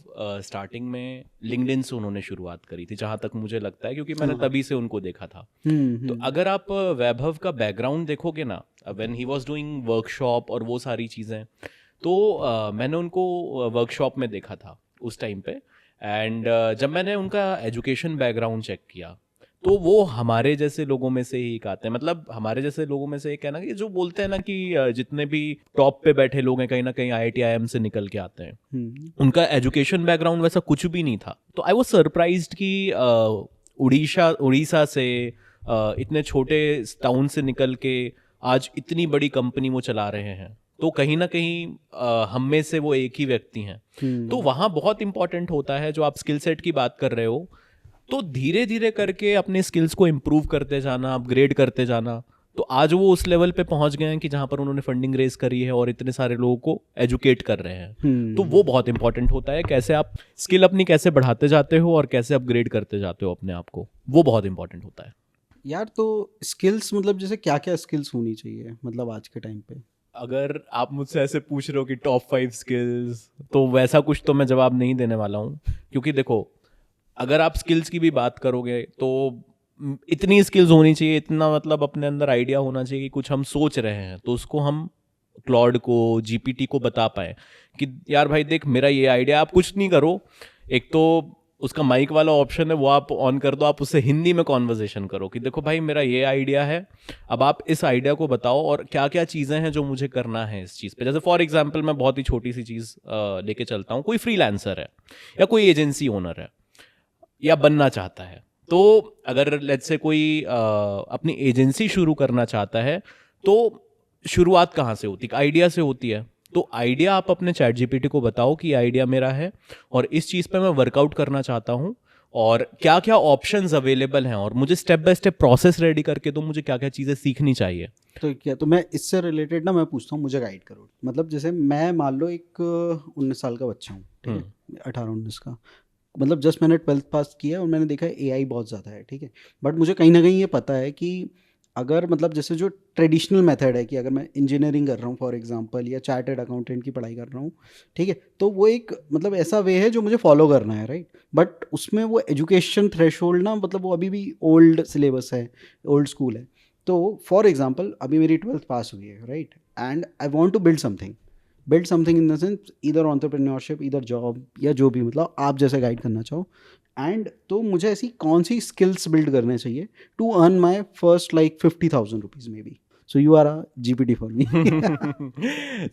स्टार्टिंग में लिंक्डइन से उन्होंने शुरुआत करी थी, जहाँ तक मुझे लगता है, क्योंकि मैंने हाँ। तभी से उनको देखा था। तो अगर आप वैभव का बैकग्राउंड देखोगे ना, when he was doing workshop और वो सारी चीज़ें, तो मैंने उनको वर्कशॉप में देखा था उस टाइम पे। एंड जब मैंने उनका एजुकेशन बैकग्राउंड चेक किया, तो वो हमारे जैसे लोगों में से ही एक आते हैं। मतलब हमारे जैसे लोगों में से एक है ना, कि जो बोलते हैं ना कि जितने भी टॉप पे बैठे लोग हैं, कहीं ना कहीं IIT IIM से निकल के आते हैं। उनका एजुकेशन बैकग्राउंड वैसा कुछ भी नहीं था। तो आई वाज सरप्राइज्ड कि उड़ीसा से इतने छोटे टाउन से निकल के आज इतनी बड़ी कंपनी वो चला रहे हैं। तो कहीं ना कहीं हम में से वो एक ही व्यक्ति हैं। तो वहाँ बहुत इंपॉर्टेंट होता है, जो आप स्किल सेट की बात कर रहे हो, तो धीरे धीरे करके अपने स्किल्स को इम्प्रूव करते जाना, अपग्रेड करते जाना। तो आज वो उस लेवल पे पहुंच गए हैं कि जहाँ पर उन्होंने फंडिंग रेज करी है और इतने सारे लोगों को एजुकेट कर रहे हैं। तो वो बहुत इंपॉर्टेंट होता है, कैसे आप स्किल अपनी कैसे बढ़ाते जाते हो और कैसे अपग्रेड करते जाते हो अपने आप को, वो बहुत इंपॉर्टेंट होता है यार। तो स्किल्स मतलब जैसे क्या क्या स्किल्स होनी चाहिए मतलब आज के टाइम पे? अगर आप मुझसे ऐसे पूछ रहे हो कि टॉप 5 स्किल्स, तो वैसा कुछ तो मैं जवाब नहीं देने वाला हूँ। क्योंकि देखो, अगर आप स्किल्स की भी बात करोगे तो इतनी स्किल्स होनी चाहिए, इतना मतलब अपने अंदर आइडिया होना चाहिए कि कुछ हम सोच रहे हैं तो उसको हम क्लॉड को, GPT को बता पाए कि यार भाई देख, मेरा ये आइडिया। आप कुछ नहीं करो, एक तो उसका माइक वाला ऑप्शन है वो आप ऑन कर दो, आप उससे हिंदी में कॉन्वर्जेशन करो कि देखो भाई मेरा ये आइडिया है, अब आप इस आइडिया को बताओ और क्या क्या चीज़ें हैं जो मुझे करना है इस चीज़ पे। जैसे फॉर एग्जांपल मैं बहुत ही छोटी सी चीज़ लेके चलता हूँ। कोई फ्रीलांसर है या कोई एजेंसी ओनर है या बनना चाहता है, तो अगर लेट्स से कोई अपनी एजेंसी शुरू करना चाहता है, तो शुरुआत कहाँ से होती है? आइडिया से होती है। तो आइडिया आप अपने चैट GPT को बताओ कि आइडिया मेरा है और इस चीज़ पे मैं वर्कआउट करना चाहता हूँ और क्या क्या ऑप्शंस अवेलेबल हैं, और मुझे step by step process ready करके दो, मुझे क्या क्या चीज़ें सीखनी चाहिए। तो क्या, तो मैं इससे रिलेटेड ना मैं पूछता हूँ, मुझे गाइड करो। मतलब जैसे मैं मान लो एक 19 साल का बच्चा हूँ, ठीक है, 18-19 का। मतलब जस्ट मैंने 12th पास किया और मैंने देखा है एआई बहुत ज़्यादा है, ठीक है। बट मुझे कहीं ना कहीं ये पता है कि अगर मतलब जैसे जो ट्रेडिशनल मेथड है कि अगर मैं इंजीनियरिंग कर रहा हूँ फॉर एग्जांपल या चार्टर्ड अकाउंटेंट की पढ़ाई कर रहा हूँ, ठीक है, तो वो एक मतलब ऐसा वे है जो मुझे फॉलो करना है, राइट। बट उसमें वो एजुकेशन थ्रेशोल्ड ना, मतलब वो अभी भी ओल्ड सिलेबस है, ओल्ड स्कूल है। तो फॉर एग्जांपल अभी मेरी 12th पास हुई है, right, and I want to build something in the sense either entrepreneurship, either job या जो भी, मतलब आप जैसे गाइड करना चाहो। एंड तो मुझे ऐसी कौन सी स्किल्स बिल्ड करने चाहिए to earn my first like 50,000 rupees maybe? So you are a GPT for me.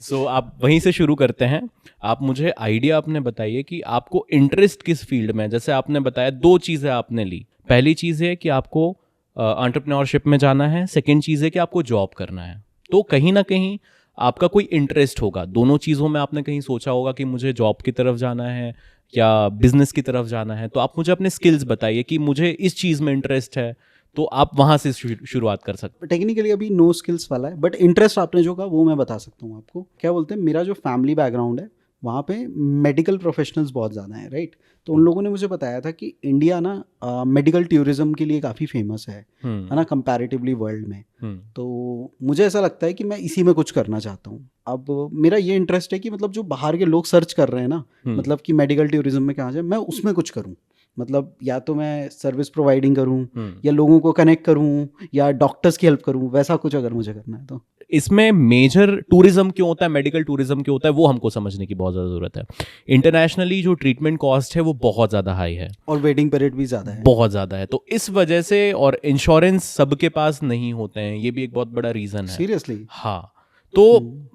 So आप वहीं से शुरू करते हैं। आप मुझे आइडिया अपने बताइए कि आपको इंटरेस्ट किस फील्ड में है। जैसे आपने बताया 2 चीज़ें आपने ली। पहली चीज़ है कि आपको एंटरप्रेन्योरशिप में जाना है, सेकेंड चीज़ है कि आपको जॉब करना है। तो कहीं ना कहीं आपका कोई इंटरेस्ट होगा दोनों चीज़ों में। आपने कहीं सोचा होगा कि मुझे जॉब की तरफ जाना है या बिजनेस की तरफ जाना है। तो आप मुझे अपने स्किल्स बताइए कि मुझे इस चीज़ में इंटरेस्ट है, तो आप वहाँ से शुरुआत कर सकते टेक्निकली अभी नो स्किल्स वाला है, बट इंटरेस्ट आपने जो कहा वो मैं बता सकता हूँ आपको। क्या बोलते हैं, मेरा जो फैमिली बैकग्राउंड है वहाँ पे मेडिकल प्रोफेशनल्स बहुत ज़्यादा हैं, राइट। तो उन लोगों ने मुझे बताया था कि इंडिया ना मेडिकल टूरिज्म के लिए काफ़ी फेमस है ना, कंपैरेटिवली वर्ल्ड में। तो मुझे ऐसा लगता है कि मैं इसी में कुछ करना चाहता हूँ। अब मेरा ये इंटरेस्ट है कि मतलब जो बाहर के लोग सर्च कर रहे हैं ना, मतलब कि मेडिकल टूरिज्म में कहाँ जाए, मैं उसमें कुछ करूँ। मतलब या तो मैं सर्विस प्रोवाइडिंग करूं या लोगों को कनेक्ट करूं या डॉक्टर्स की हेल्प करूं, वैसा कुछ अगर मुझे करना है तो। इसमें मेजर टूरिज्म क्यों होता है, मेडिकल टूरिज्म क्यों होता है, वो हमको समझने की बहुत ज़्यादा ज़रूरत है। इंटरनेशनली जो ट्रीटमेंट कॉस्ट है वो बहुत ज़्यादा हाई है और वेटिंग पीरियड भी ज़्यादा है, बहुत ज़्यादा है। तो इस वजह से, और इंश्योरेंस सबके पास नहीं होते हैं, ये भी एक बहुत बड़ा रीज़न है। सीरियसली? हाँ। तो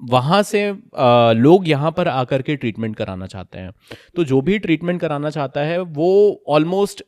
वहाँ से लोग यहाँ पर आकर के ट्रीटमेंट कराना चाहते हैं। तो जो भी ट्रीटमेंट कराना चाहता है वो ऑलमोस्ट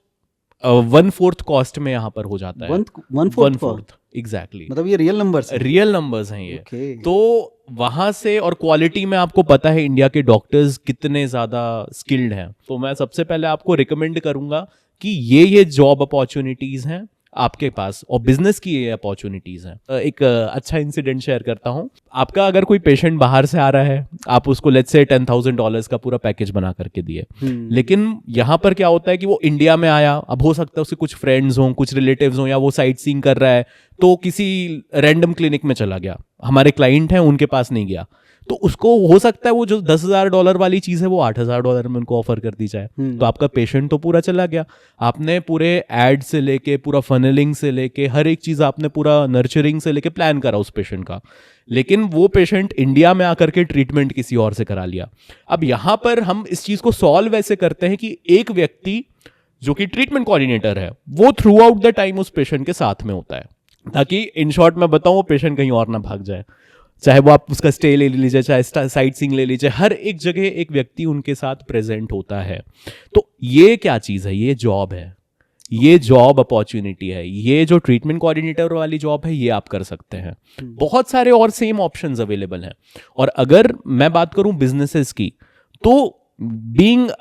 1/4 कॉस्ट में यहाँ पर हो जाता है। 1/4 एग्जैक्टली। मतलब ये रियल नंबर्स हैं? रियल नंबर्स हैं ये। Okay. तो वहाँ से, और क्वालिटी में आपको पता है इंडिया के डॉक्टर्स कितने ज़्यादा स्किल्ड हैं। तो मैं सबसे पहले आपको रिकमेंड करूँगा कि ये जॉब अपॉर्चुनिटीज़ हैं, आपके पास, और बिजनेस की ये अपॉर्चुनिटीज हैं। एक अच्छा इंसिडेंट शेयर करता हूँ। आपका अगर कोई पेशेंट बाहर से आ रहा है, आप उसको लेट्स से $10,000 का पूरा पैकेज बना करके दिए, लेकिन यहाँ पर क्या होता है कि वो इंडिया में आया, अब हो सकता है उसके कुछ फ्रेंड्स हों, कुछ रिलेटिव्स हों, या वो साइट सीइंग कर रहा है तो किसी रैंडम क्लिनिक में चला गया, हमारे क्लाइंट हैं उनके पास नहीं गया, तो उसको हो सकता है वो जो $10,000 वाली चीज है वो $8,000 में उनको ऑफर कर दी जाए। तो आपका पेशेंट तो पूरा चला गया। आपने पूरे एड से लेके, पूरा फनलिंग से लेके, हर एक चीज आपने पूरा नर्चरिंग से लेके प्लान करा उस पेशेंट का, लेकिन वो पेशेंट इंडिया में आकर के ट्रीटमेंट किसी और से करा लिया। अब यहां पर हम इस चीज को सॉल्व ऐसे करते हैं कि एक व्यक्ति जो कि ट्रीटमेंट कोऑर्डिनेटर है वो थ्रू आउट द टाइम उस पेशेंट के साथ में होता है, ताकि इन शॉर्ट मैं बताऊं वो पेशेंट कहीं और ना भाग जाए। चाहे वो आप उसका स्टे ले लीजिए, चाहे साइट सीइंग ले लीजिए, हर एक जगह एक व्यक्ति उनके साथ प्रेजेंट होता है। तो ये क्या चीज़ है? ये जॉब है, ये जॉब अपॉर्चुनिटी है। ये जो ट्रीटमेंट कोऑर्डिनेटर वाली जॉब है ये आप कर सकते हैं। बहुत सारे और सेम ऑप्शंस अवेलेबल हैं। और अगर मैं बात करूं बिजनेसेस की, तो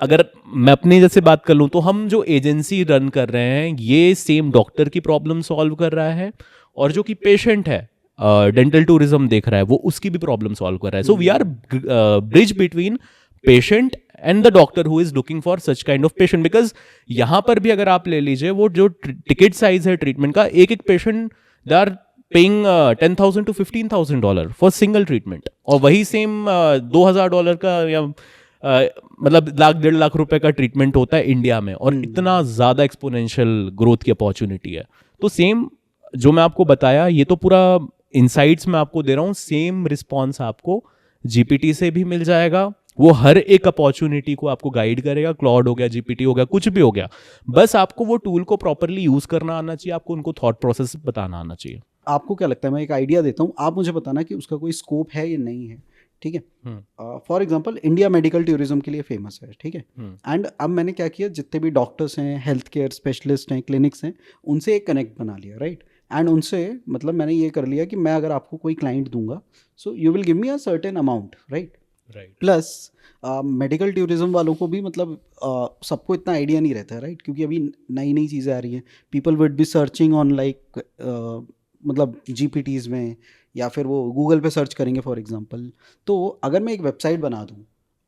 अगर मैं अपने जैसे बात कर लूं, तो हम जो एजेंसी रन कर रहे हैं ये सेम डॉक्टर की प्रॉब्लम सॉल्व कर रहा है, और जो कि पेशेंट है डेंटल टूरिज्म देख रहा है वो उसकी भी प्रॉब्लम सॉल्व कर रहा है। So we are bridge between patient and the doctor who is looking for such kind of patient. Because यहां पर भी अगर आप ले लीजिए, वो जो टिकट साइज है ट्रीटमेंट का, एक एक patient they are paying $10,000 to $15,000 for single treatment, और वही सेम $2,000 का या मतलब $1.5 लाख का ट्रीटमेंट होता है इंडिया में, और इतना ज्यादा एक्सपोनेंशियल ग्रोथ की अपॉर्चुनिटी है। तो सेम जो मैं आपको बताया, ये तो पूरा इनसाइट्स मैं आपको दे रहा हूँ, सेम रिस्पॉन्स आपको जीपीटी से भी मिल जाएगा। वो हर एक अपॉर्चुनिटी को आपको गाइड करेगा। क्लॉड हो गया, जीपीटी हो गया, कुछ भी हो गया, बस आपको वो टूल को प्रॉपरली यूज करना आना चाहिए, आपको उनको थॉट प्रोसेस बताना आना चाहिए। आपको क्या लगता है, मैं एक आइडिया देता हूँ, आप मुझे बताना कि उसका कोई स्कोप है या नहीं है, ठीक है। For example India medical tourism के लिए फेमस है, ठीक है। एंड अब मैंने क्या किया, जितने भी डॉक्टर्स हैं, हेल्थ केयर स्पेशलिस्ट हैं, क्लिनिक्स हैं, उनसे एक कनेक्ट बना लिया, राइट। एंड उनसे मतलब मैंने ये कर लिया कि मैं अगर आपको कोई क्लाइंट दूंगा, so you will give me a certain amount, right. Plus medical tourism वालों को भी मतलब सबको इतना आइडिया नहीं रहता है, राइट, क्योंकि अभी नई नई चीज़ें आ रही हैं। People would be searching on like मतलब जीपीटीज में, या फिर वो गूगल पे सर्च करेंगे फॉर एग्जांपल। तो अगर मैं एक वेबसाइट बना दूं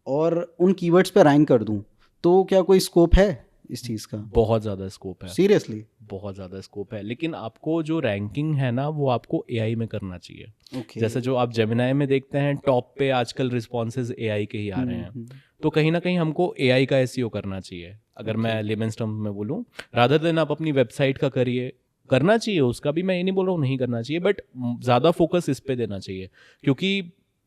और उन कीवर्ड्स पे रैंक कर दूं, तो क्या कोई स्कोप है इस चीज़ का? बहुत ज़्यादा स्कोप है, सीरियसली बहुत ज़्यादा स्कोप है। लेकिन आपको जो रैंकिंग है ना, वो आपको एआई में करना चाहिए। जैसे जो आप जेमिनाई में देखते हैं, टॉप पे आजकल रिस्पॉन्सेज एआई के ही आ रहे हैं। तो कहीं ना कहीं हमको एआई का एसईओ करना चाहिए, अगर मैं लेमन्स टर्म में बोलूँ, रादर देन आप अपनी वेबसाइट का करिए। करना चाहिए उसका भी, मैं ये नहीं बोल रहा हूँ नहीं करना चाहिए, बट ज़्यादा फोकस इस पे देना चाहिए, क्योंकि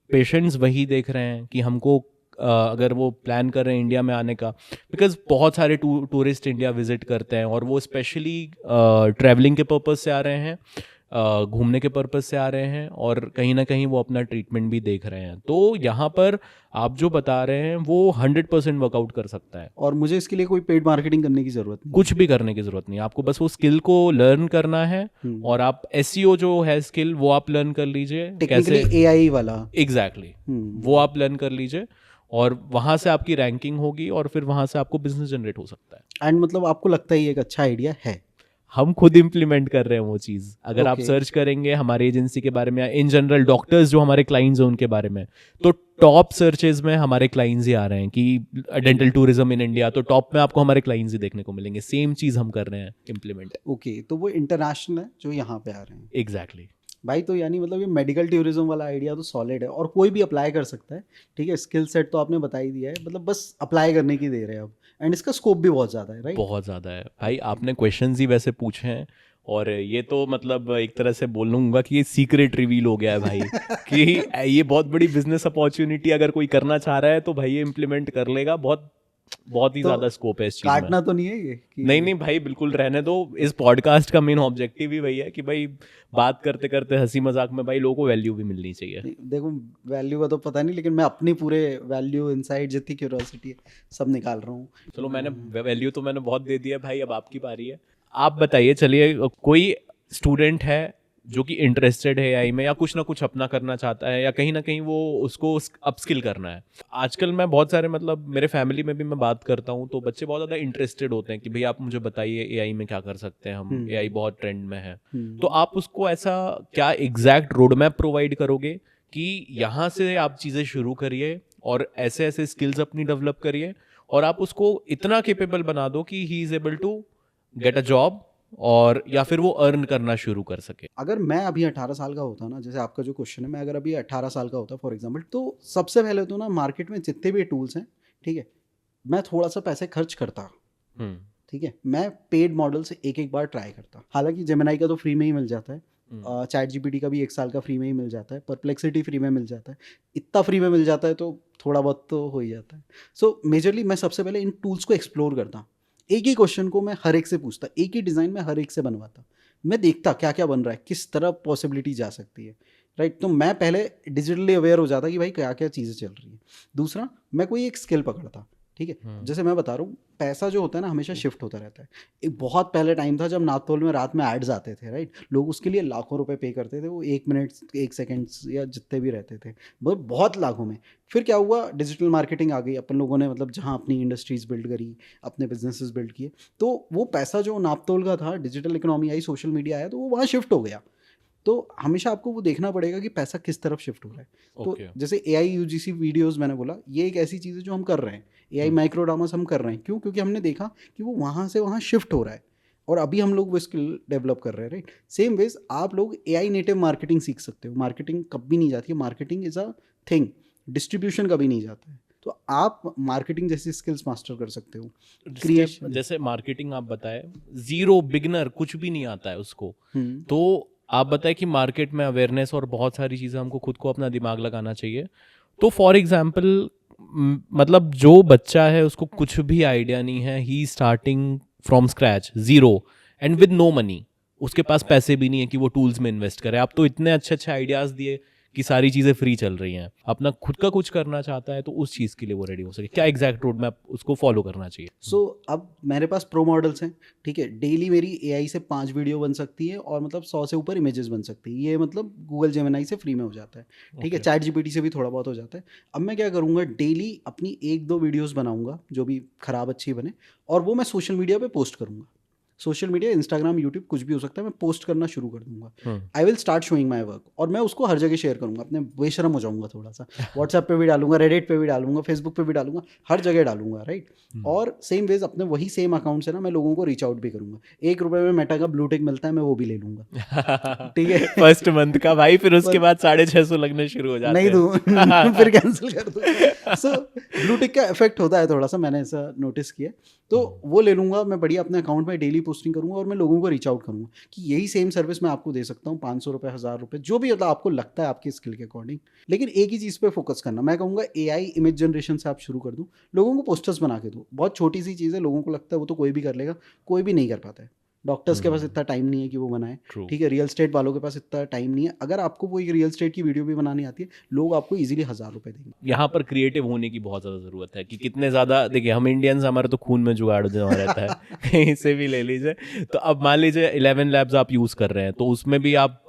पेशेंट्स वही देख रहे हैं कि हमको अगर वो प्लान कर रहे हैं इंडिया में आने का, बिकॉज बहुत सारे टूरिस्ट इंडिया विजिट करते हैं, और वो स्पेशली ट्रैवलिंग के पर्पस से आ रहे हैं, घूमने के पर्पस से आ रहे हैं, और कहीं ना कहीं वो अपना ट्रीटमेंट भी देख रहे हैं। तो यहाँ पर आप जो बता रहे हैं वो 100% वर्कआउट कर सकता है। और मुझे इसके लिए कोई पेड मार्केटिंग करने की जरूरत नहीं, कुछ भी करने की जरूरत नहीं, आपको बस वो स्किल को लर्न करना है, और आप एसईओ जो है स्किल वो आप लर्न कर लीजिए, टेक्निकली एआई वाला, एग्जैक्टली वो आप लर्न कर लीजिए, और वहां से आपकी रैंकिंग होगी, और फिर वहां से आपको बिजनेस जनरेट हो सकता है। एंड मतलब आपको लगता है ये एक अच्छा आइडिया है? हम खुद इम्प्लीमेंट कर रहे हैं वो चीज़। अगर आप सर्च करेंगे हमारी एजेंसी के बारे में, या इन जनरल डॉक्टर्स जो हमारे क्लाइंट्स हैं उनके बारे में, तो टॉप सर्चेज में हमारे क्लाइंट्स ही आ रहे हैं कि डेंटल टूरिज्म इन इंडिया, तो टॉप में आपको हमारे क्लाइंट्स ही देखने को मिलेंगे। सेम चीज़ हम कर रहे हैं इम्प्लीमेंट। ओके, तो वो इंटरनेशनल है जो यहाँ पे आ रहे हैं। एग्जैक्टली भाई, तो यानी मतलब ये मेडिकल टूरिज्म वाला आइडिया तो सॉलिड है, और कोई भी अप्लाई कर सकता है, ठीक है। स्किल सेट तो आपने बता ही दिया है, मतलब बस अप्लाई करने की देर है अब। एंड इसका स्कोप भी बहुत ज़्यादा है, राइट? बहुत ज़्यादा है भाई। आपने क्वेश्चंस ही वैसे पूछे हैं, और ये तो मतलब एक तरह से बोलूँगा कि ये सीक्रेट रिवील हो गया है भाई कि ये बहुत बड़ी बिजनेस अपॉर्चुनिटी अगर कोई करना चाह रहा है तो भाई ये इम्प्लीमेंट कर लेगा। बहुत ही तो ज्यादा स्कोप है इस चीज में। काटना तो नहीं है ये कि... नहीं भाई, बिल्कुल रहने दो। इस पॉडकास्ट का मेन ऑब्जेक्टिव ही वही है कि भाई बात करते करते हंसी मजाक में भाई लोगों को वैल्यू भी मिलनी चाहिए। देखो, वैल्यू का तो पता नहीं, लेकिन मैं अपनी पूरे वैल्यू इनसाइट जितनी क्यूरियोसिटी है सब निकाल रहा हूँ। चलो, मैंने वैल्यू बहुत दे दिया भाई, अब आपकी बारी है। आप बताइए, चलिए कोई स्टूडेंट है जो कि इंटरेस्टेड है एआई में या कुछ ना कुछ अपना करना चाहता है या कहीं ना कहीं वो उसको अपस्किल करना है। आजकल मैं बहुत सारे मतलब मेरे फैमिली में भी मैं बात करता हूँ तो बच्चे बहुत ज़्यादा इंटरेस्टेड होते हैं कि भैया आप मुझे बताइए एआई में क्या कर सकते हैं हम, एआई बहुत ट्रेंड में है। तो आप उसको ऐसा क्या एग्जैक्ट रोड मैप प्रोवाइड करोगे कि यहाँ से आप चीज़ें शुरू करिए और ऐसे ऐसे स्किल्स अपनी डेवलप करिए और आप उसको इतना केपेबल बना दो कि he is able to get a job और या फिर वो अर्न करना शुरू कर सके। अगर मैं अभी 18 साल का होता ना, जैसे आपका जो क्वेश्चन है, मैं अगर अभी 18 साल का होता फॉर एग्जांपल, तो सबसे पहले तो ना मार्केट में जितने भी टूल्स हैं, ठीक है, मैं थोड़ा सा पैसे खर्च करता, ठीक है, मैं पेड मॉडल से एक एक बार ट्राई करता। हालांकि जेमिनाई का तो फ्री में ही मिल जाता है, चैट जीपीटी का भी 1 साल का फ्री में ही मिल जाता है, परप्लेक्सिटी फ्री में मिल जाता है, इतना फ्री में मिल जाता है तो थोड़ा बहुत तो हो ही जाता है। सो मेजरली मैं सबसे पहले इन टूल्स को एक्सप्लोर करता, एक ही क्वेश्चन को मैं हर एक से पूछता, एक ही डिज़ाइन में हर एक से बनवाता, मैं देखता क्या क्या बन रहा है, किस तरह पॉसिबिलिटी जा सकती है, राइट। तो मैं पहले डिजिटली अवेयर हो जाता कि भाई क्या क्या चीज़ें चल रही है। दूसरा, मैं कोई एक स्किल पकड़ता, ठीक है, जैसे मैं बता रहा हूँ, पैसा जो होता है ना हमेशा शिफ्ट होता रहता है। एक बहुत पहले टाइम था जब नापतोल में रात में एड्स आते थे, राइट, लोग उसके लिए लाखों रुपए पे करते थे, वो 1 मिनट 1 सेकेंड या जितने भी रहते थे, बहुत लाखों में। फिर क्या हुआ, डिजिटल मार्केटिंग आ गई, अपन लोगों ने मतलब जहाँ अपनी इंडस्ट्रीज बिल्ड करी, अपने बिजनेसेस बिल्ड किए, तो वो पैसा जो नापतोल का था, digital economy I, social media आया, तो वो वहाँ शिफ्ट हो गया। तो हमेशा आपको वो देखना पड़ेगा कि पैसा किस तरफ शिफ्ट हो रहा है। तो जैसे AI UGC वीडियोस मैंने बोला, ये एक ऐसी चीज़ है जो हम कर रहे हैं, AI माइक्रोडामास हम कर रहे हैं, क्यों? क्योंकि हमने देखा कि वो वहाँ से वहाँ शिफ्ट हो रहा है और अभी हम लोग वो स्किल डेवलप कर रहे हैं, राइट। सेम वेज आप लोग AI नेटिव मार्केटिंग सीख सकते हो। मार्केटिंग कभी नहीं जाती है, marketing is a thing, distribution कभी नहीं जाता है, तो आप मार्केटिंग जैसी स्किल्स मास्टर कर सकते हो। क्रिएशन, जैसे मार्केटिंग आप बताए, जीरो बिगनर कुछ भी नहीं आता है उसको, तो आप बताए कि मार्केट में अवेयरनेस और बहुत सारी चीज़ें हमको खुद को अपना दिमाग लगाना चाहिए। तो फॉर एग्जांपल मतलब जो बच्चा है उसको कुछ भी आइडिया नहीं है, he starting from scratch, zero and with no money, उसके पास पैसे भी नहीं है कि वो टूल्स में इन्वेस्ट करे। आप तो इतने अच्छे अच्छे आइडियाज़ दिए कि सारी चीज़ें फ्री चल रही हैं, अपना खुद का कुछ करना चाहता है तो उस चीज़ के लिए वो रेडी हो सके, क्या एग्जैक्ट रोड मैप उसको फॉलो करना चाहिए? सो अब मेरे पास प्रो मॉडल्स हैं, ठीक है, डेली मेरी AI से 5 वीडियो बन सकती है और मतलब 100 से ऊपर इमेजेस बन सकती है, ये मतलब गूगल जेमिनाई से फ्री में हो जाता है, ठीक है, चैट जीपीटी से भी थोड़ा बहुत हो जाता है। अब मैं क्या करूँगा, डेली अपनी 1-2 वीडियोस बनाऊंगा जो भी खराब अच्छी बने, और वो मैं सोशल मीडिया पे पोस्ट करूँगा। सोशल मीडिया, इंस्टाग्राम, यूट्यूब, कुछ भी हो सकता है, मैं पोस्ट करना शुरू कर दूंगा। I will start showing my work, और मैं उसको हर जगह शेयर करूंगा, अपने बेशरम हो जाऊंगा थोड़ा सा, व्हाट्सएप पे भी डालूंगा, रेडिट पे भी डालूंगा, फेसबुक पे भी डालूंगा, हर जगह डालूंगा, राइट। और सेम वेज अपने वही सेम अकाउंट से ना मैं लोगों को रीच आउट भी करूंगा। ₹1 में मेटा का ब्लू टिक मिलता है, मैं वो भी ले लूंगा, ठीक है, फर्स्ट मंथ का भाई, फिर उसके बाद 650 लगने शुरू हो जाते हैं। नहीं दूं फिर कैंसिल कर दूं। सो ब्लू टिक का इफेक्ट होता है थोड़ा सा, मैंने ऐसा नोटिस किया, तो वो ले लूंगा मैं, बढ़िया अपने अकाउंट में डेली पोस्टिंग करूंगा और मैं लोगों को रीच आउट करूंगा कि यही सेम सर्विस मैं आपको दे सकता हूँ, ₹500, ₹1000, जो भी मतलब आपको लगता है आपकी स्किल के अकॉर्डिंग। लेकिन एक ही चीज़ पे फोकस करना, मैं कहूँगा AI इमेज जनरेशन से आप शुरू कर दूँ, लोगों को पोस्टर्स बना के दो, बहुत छोटी सी चीज़ है, लोगों को लगता है वो तो कोई भी कर लेगा, कोई भी नहीं कर पाता है। डॉक्टर्स के पास इतना टाइम नहीं है कि वो बनाए, ठीक है, रियल स्टेट वालों के पास इतना टाइम नहीं है। अगर आपको वो एक रियल स्टेट की वीडियो भी बनानी आती है, लोग आपको इजीली ₹1000 देंगे। यहाँ पर क्रिएटिव होने की बहुत ज़्यादा ज़रूरत है कि कितने ज़्यादा, देखिए हम इंडियंस, हमारे तो खून में जुगाड़ जमा रहता है कहीं से भी ले लीजिए। तो अब मान लीजिए 11 लैब्स आप यूज़ कर रहे हैं, तो उसमें भी आप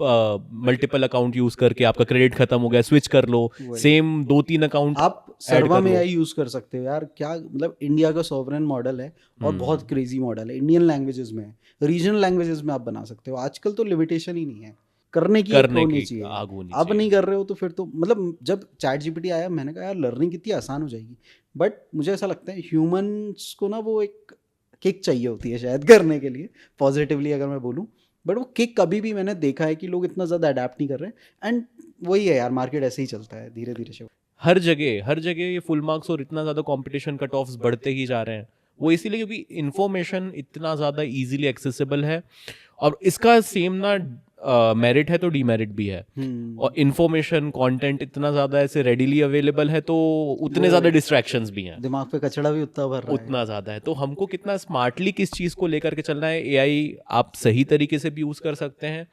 मल्टीपल अकाउंट यूज़ करके आपका क्रेडिट खत्म हो गया, स्विच कर लो, सेम 2-3 अकाउंट आप सर्वा में AI यूज़ कर सकते हो यार, क्या मतलब, इंडिया का सॉवरेन मॉडल है और बहुत क्रेजी मॉडल है, इंडियन लैंग्वेजेस में है, रीजनल लैंग्वेजेस में आप बना सकते हो। आजकल तो लिमिटेशन ही नहीं है, करने की होनी चाहिए। आप नहीं कर रहे हो तो फिर तो मतलब, जब चैट जीपीटी आया मैंने कहा यार लर्निंग कितनी आसान हो जाएगी, बट मुझे ऐसा लगता है ह्यूमंस को ना वो एक किक चाहिए होती है शायद करने के लिए, पॉजिटिवली अगर मैं बोलूँ, बट वो किक कभी भी मैंने देखा है कि लोग इतना ज़्यादा अडेप्ट नहीं कर रहे हैं। एंड वही है यार, मार्केट ऐसे ही चलता है धीरे धीरे से, हर जगह ये फुल मार्क्स और इतना ज़्यादा कंपटीशन, कट ऑफ्स बढ़ते ही जा रहे हैं। वो इसीलिए क्योंकि इन्फॉर्मेशन इतना ज़्यादा इजीली एक्सेसिबल है, और इसका सेम ना मेरिट है तो डीमेरिट भी है। और इन्फॉर्मेशन कंटेंट इतना ज़्यादा ऐसे रेडीली अवेलेबल है तो उतने ज़्यादा डिस्ट्रैक्शंस भी हैं, दिमाग पे कचड़ा भी उतना भर रहा है, उतना ज़्यादा है। तो हमको कितना स्मार्टली किस चीज़ को लेकर के चलना है। AI आप सही तरीके से भी यूज़ कर सकते हैं,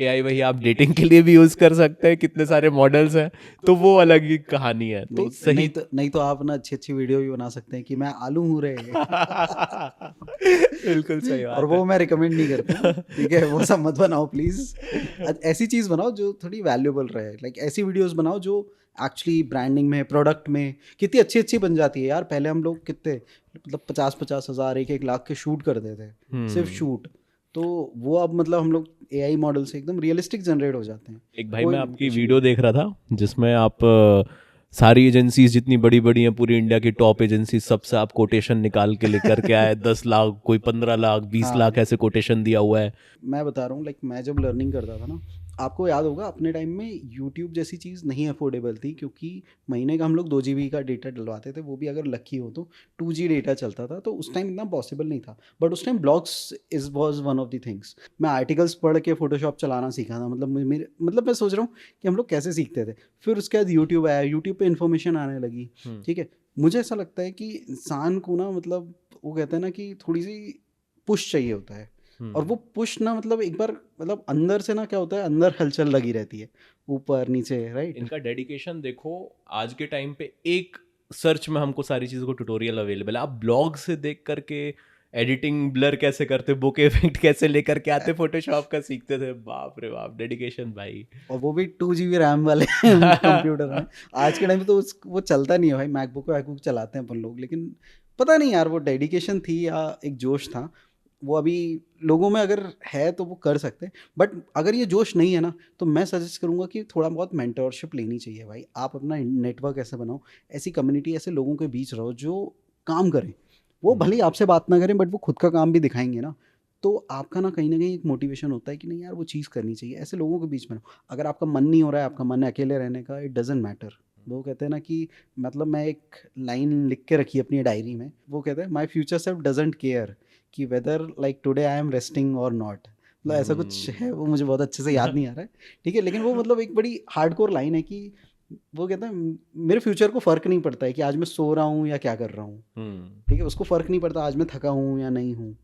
AI वही आप डेटिंग के लिए भी यूज कर सकते हैं, कितने सारे मॉडल्स हैं, तो वो अलग ही कहानी है। तो सही नहीं तो आप ना अच्छी विडियो भी बना सकते हैं कि मैं आलू हूँ रे। बिल्कुल सही और बात वो है। मैं रिकमेंड नहीं करता, ठीक है, वो सब मत बनाओ प्लीज। ऐसी चीज बनाओ जो थोड़ी वैल्यूएबल रहे, लाइक ऐसी वीडियोस बनाओ जो एक्चुअली ब्रांडिंग में, प्रोडक्ट में कितनी अच्छी अच्छी बन जाती है यार। पहले हम लोग कितने मतलब 50-50 हज़ार, 1-1 लाख के शूट करते थे, सिर्फ शूट। तो वो अब मतलब हम लोग एआई मॉडल से एकदम रियलिस्टिक जनरेट हो जाते हैं। एक भाई कोई मैं आपकी limitation वीडियो देख रहा था जिसमें आप सारी एजेंसीज जितनी बड़ी बड़ी हैं, पूरी इंडिया की टॉप एजेंसी, सबसे आप कोटेशन निकाल के लेकर के आए। 10 लाख, कोई 15 लाख, 20 लाख हाँ, ऐसे कोटेशन दिया हुआ है। मैं बता रहा हूँ, लाइक मैं जब लर्निंग करता था ना, आपको याद होगा अपने टाइम में यूट्यूब जैसी चीज़ नहीं अफोर्डेबल थी, क्योंकि महीने का हम लोग 2 GB का डेटा डलवाते थे, वो भी अगर लकी हो तो 2G डेटा चलता था। तो उस टाइम इतना पॉसिबल नहीं था, बट उस time blogs is was one of the things. मैं आर्टिकल्स पढ़ के फोटोशॉप चलाना सीखा था, मतलब मैं सोच रहा हूँ कि हम लोग कैसे सीखते थे। फिर उसके बाद यूट्यूब आया, यूट्यूब पे इन्फॉर्मेशन आने लगी, ठीक है। मुझे ऐसा लगता है कि इंसान को ना, मतलब वो कहते हैं ना कि थोड़ी सी पुश चाहिए होता है। और वो पुश ना, मतलब एक बार, मतलब अंदर से ना क्या होता है, अंदर हलचल लगी रहती है, ऊपर नीचे, राइट। इनका डेडिकेशन देखो, आज के टाइम पे एक सर्च में हमको सारी चीज़ों को ट्यूटोरियल अवेलेबल है। आप ब्लॉग से देख करके एडिटिंग, ब्लर कैसे करते, बुके इफेक्ट कैसे लेकर के आते, फोटोशॉप का सीखते थे। बाप रे बाप, डेडिकेशन भाई। और वो भी 2 GB रैम वाले कंप्यूटर में। आज के टाइम में तो वो चलता नहीं है भाई, मैकबुक वैकबुक चलाते हैं अपन लोग, लेकिन पता नहीं यार, वो डेडिकेशन थी या एक जोश था, वो अभी लोगों में अगर है तो वो कर सकते हैं। बट अगर ये जोश नहीं है ना, तो मैं सजेस्ट करूंगा कि थोड़ा बहुत मेंटरशिप लेनी चाहिए भाई। आप अपना नेटवर्क ऐसे बनाओ, ऐसी कम्युनिटी, ऐसे लोगों के बीच रहो जो काम करें। वो भले ही आपसे बात ना करें, बट वो खुद का काम भी दिखाएंगे ना, तो आपका ना कहीं एक मोटिवेशन होता है कि नहीं यार, वो चीज़ करनी चाहिए। ऐसे लोगों के बीच में रहो। अगर आपका मन नहीं हो रहा है, आपका मन है अकेले रहने का, इट डजेंट मैटर। वो कहते हैं ना कि, मतलब मैं एक लाइन लिख के रखी अपनी डायरी में, वो कहते हैं my future self doesn't care कि whether like today I am resting और नॉट। मतलब ऐसा कुछ है, वो मुझे बहुत अच्छे से याद नहीं आ रहा है, ठीक है, लेकिन वो मतलब एक बड़ी हार्डकोर लाइन है कि वो कहते हैं मेरे फ्यूचर को फ़र्क नहीं पड़ता है कि आज मैं सो रहा हूँ या क्या कर रहा हूँ, ठीक है, उसको फ़र्क नहीं पड़ता आज मैं थका हूँ या नहीं हूँ।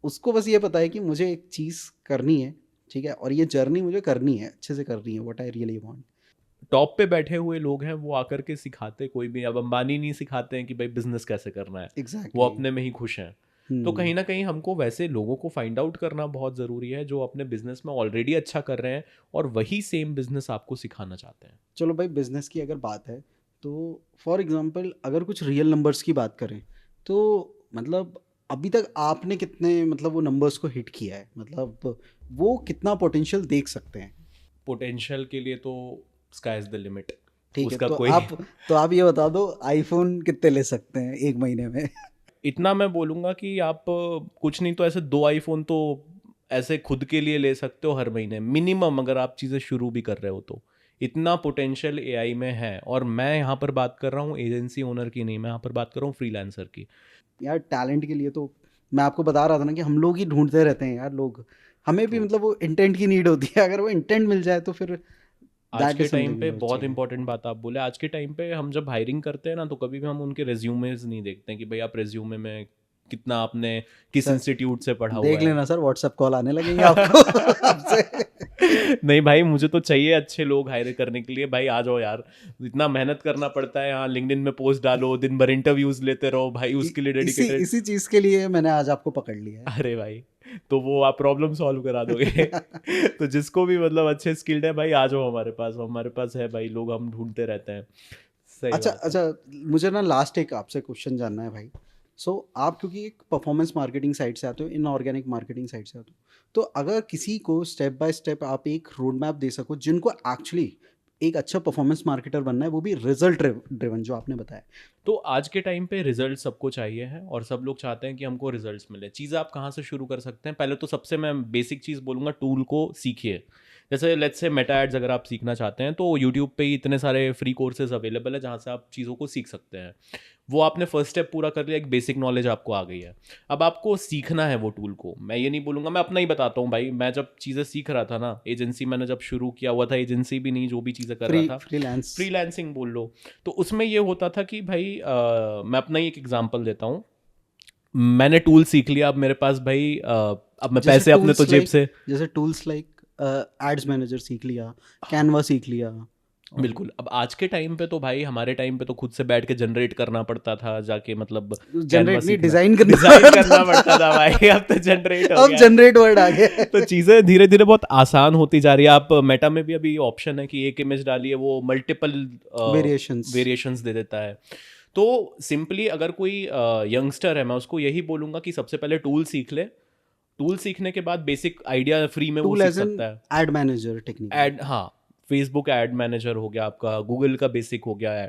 उसको बस ये पता है कि मुझे एक चीज़ करनी है, ठीक है, और ये जर्नी मुझे करनी है, अच्छे से करनी है, what I really want. Top पे बैठे हुए लोग हैं, वो आकर के सिखाते कोई भी, अब अंबानी नहीं सिखाते हैं कि भाई बिजनेस कैसे करना है, वो एग्जैक्टली। अपने में ही खुश हैं। तो कहीं ना कहीं हमको वैसे लोगों को फाइंड आउट करना बहुत ज़रूरी है जो अपने बिजनेस में ऑलरेडी अच्छा कर रहे हैं और वही सेम बिजनेस आपको सिखाना चाहते हैं। चलो भाई, बिजनेस की अगर बात है तो फॉर एग्जांपल अगर कुछ रियल नंबर्स की बात करें, तो मतलब अभी तक आपने कितने, मतलब वो नंबर्स को हिट किया है, मतलब वो कितना पोटेंशियल देख सकते हैं? पोटेंशियल के लिए तो स्काई इज द लिमिट, ठीक है, उसका कोई तो आप ये बता दो, आईफोन कितने ले सकते हैं एक महीने में? इतना मैं बोलूँगा कि आप कुछ नहीं तो ऐसे 2 आईफोन तो ऐसे खुद के लिए ले सकते हो हर महीने मिनिमम, अगर आप चीज़ें शुरू भी कर रहे हो तो। इतना पोटेंशियल एआई में है। और मैं यहाँ पर बात कर रहा हूँ एजेंसी ओनर की नहीं, मैं यहाँ पर बात कर रहा हूँ फ्रीलांसर की। यार टैलेंट के लिए तो मैं आपको बता रहा था ना कि हम लोग ही ढूंढते रहते हैं यार, लोग। हमें भी ट्रू। मतलब वो इंटेंट की नीड होती है, अगर वो इंटेंट मिल जाए तो फिर आज दैट के इज टाइम समथिंग पे जो बहुत चाहिए। इंपॉर्टेंट बात आप बोले, आज के टाइम पे हम जब हायरिंग करते हैं ना, तो कभी भी हम उनके रेज्यूमेज नहीं देखते हैं कि भाई आप रेज्यूमे में कितना आपने किस सर इंस्टीट्यूट से पढ़ा हुआ देख है। लेना सर, व्हाट्सएप कॉल आने लगेंगे आपको आपसे। नहीं भाई, मुझे तो चाहिए अच्छे लोग हायर करने के लिए। भाई आ जाओ यार, इतना मेहनत करना पड़ता है यहाँ, लिंक्डइन में पोस्ट डालो, दिन भर इंटरव्यूज लेते रहो भाई, उसके लिए इसी डेडिकेटेड। इसी चीज के लिए मैंने आज आपको पकड़ लिया अरे भाई, तो वो आप प्रॉब्लम सॉल्व करा दोगे। है। तो जिसको भी मतलब अच्छे स्किल्ड है भाई, आ जाओ हमारे पास है भाई, लोग हम ढूंढते रहते हैं। सही अच्छा बात है। अच्छा, मुझे ना लास्ट एक आपसे क्वेश्चन जानना है भाई। आप क्योंकि एक परफॉर्मेंस मार्केटिंग साइड से आते हो, इनऑर्गेनिक मार्केटिंग साइड से आते हो, तो अगर किसी को स्टेप बाय स्टेप आप एक रोड मैप दे सको, जिनको एक्चुअली एक अच्छा परफॉर्मेंस मार्केटर बनना है, वो भी रिजल्ट ड्रिवन जो आपने बताया। तो आज के टाइम पे रिजल्ट सबको चाहिए है और सब लोग चाहते हैं कि हमको रिजल्ट्स मिले। चीज़ आप कहाँ से शुरू कर सकते हैं? पहले तो सबसे मैं बेसिक चीज़ बोलूँगा, टूल को सीखिए। जैसे लेट्स से मेटा एड्स अगर आप सीखना चाहते हैं तो यूट्यूब पे ही इतने सारे फ्री कोर्सेज अवेलेबल है जहाँ से आप चीज़ों को सीख सकते हैं। वो आपने फर्स्ट स्टेप पूरा कर लिया, एक बेसिक नॉलेज आपको आ गई है। अब आपको सीखना है वो टूल को। मैं ये नहीं बोलूँगा, मैं अपना ही बताता हूँ भाई। मैं जब चीज़ें सीख रहा था ना, एजेंसी मैंने जब शुरू किया हुआ था, एजेंसी भी नहीं, जो भी चीज़ें कर रहा था, फ्रीलांस। फ्रीलांसिंग बोल लो, तो उसमें ये होता था कि भाई मैं अपना ही एक एग्जांपल देता हूँ। मैंने टूल सीख लिया, अब मेरे पास भाई अब मैं पैसे अपने तो जेब से। जैसे टूल्स लाइक एड्स मैनेजर सीख लिया, कैनवा सीख लिया। बिल्कुल। अब आज के टाइम पे तो भाई, हमारे टाइम पे तो खुद से बैठ के जनरेट करना पड़ता था जाके, मतलब जनरेट नहीं, डिजाइन डिजाइन करना पड़ता था भाई। अब तो जनरेट हो अब गया, जनरेट वर्ड आ गया। तो चीजें धीरे धीरे बहुत आसान होती जा रही है। आप मेटा में भी अभी ऑप्शन है कि एक इमेज डालिए, वो मल्टीपल वेरिएशंस दे देता है। तो सिंपली अगर कोई यंगस्टर है, मैं उसको यही बोलूंगा कि सबसे पहले टूल सीख ले। टूल सीखने के बाद बेसिक आइडिया फ्री में वो सीख सकता है। एड मैनेजर टेक्निक, एड, हाँ, फेसबुक एड मैनेजर हो गया आपका, गूगल का बेसिक हो गया है,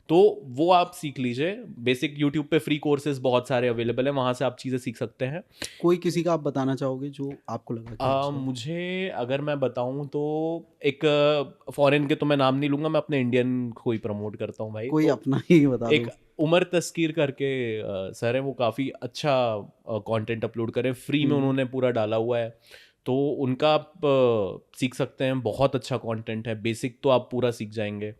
तो वो आप सीख लीजिए। बेसिक यूट्यूब पे फ्री कोर्सेज बहुत सारे अवेलेबल हैं, वहाँ से आप चीज़ें सीख सकते हैं। कोई किसी का आप बताना चाहोगे जो आपको लगा कि अच्छा? मुझे अगर मैं बताऊं तो एक फॉरेन के तो मैं नाम नहीं लूंगा, मैं अपने इंडियन को ही प्रमोट करता हूँ भाई। कोई तो अपना ही बता एक दो। उमर तस्कीर करके सर है, वो काफ़ी अच्छा कंटेंट अपलोड करें, फ्री में उन्होंने पूरा डाला हुआ है, तो उनका आप सीख सकते हैं। बहुत अच्छा कंटेंट है, बेसिक तो आप पूरा सीख जाएंगे।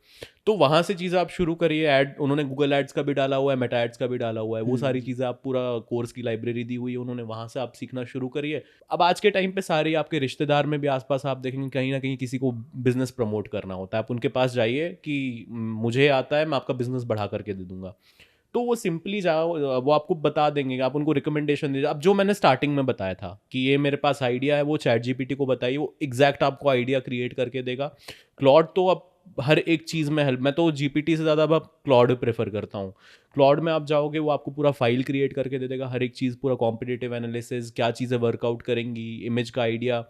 तो वहाँ से चीज़ें आप शुरू करिए। ऐड उन्होंने गूगल एड्स का भी डाला हुआ है, मेटा एड्स का भी डाला हुआ है, वो सारी चीज़ें आप पूरा कोर्स की लाइब्रेरी दी हुई है उन्होंने, वहाँ से आप सीखना शुरू करिए। अब आज के टाइम पे सारे आपके रिश्तेदार में भी आसपास आप देखेंगे कहीं ना कहीं किसी को बिजनेस प्रमोट करना होता है, आप उनके पास जाइए कि मुझे आता है, मैं आपका बिजनेस बढ़ा करके दे दूंगा। तो वो सिंपली जाओ, वो आपको बता देंगे, आप उनको रिकमेंडेशन दीजिए। अब जो मैंने स्टार्टिंग में बताया था कि ये मेरे पास आइडिया है, वो चैट जीपीटी को बताइए, वो एग्जैक्ट आपको आइडिया क्रिएट करके देगा। क्लॉड तो अब हर एक चीज़ में हेल्प, मैं तो जीपीटी से ज़्यादा अब क्लॉड प्रेफर करता हूँ। क्लॉड में आप जाओगे, वो आपको पूरा फाइल क्रिएट करके दे देगा, हर एक चीज़, पूरा कॉम्पिटिटिव एनालिसिस, क्या चीज़ें वर्कआउट करेंगी, इमेज का आइडिया।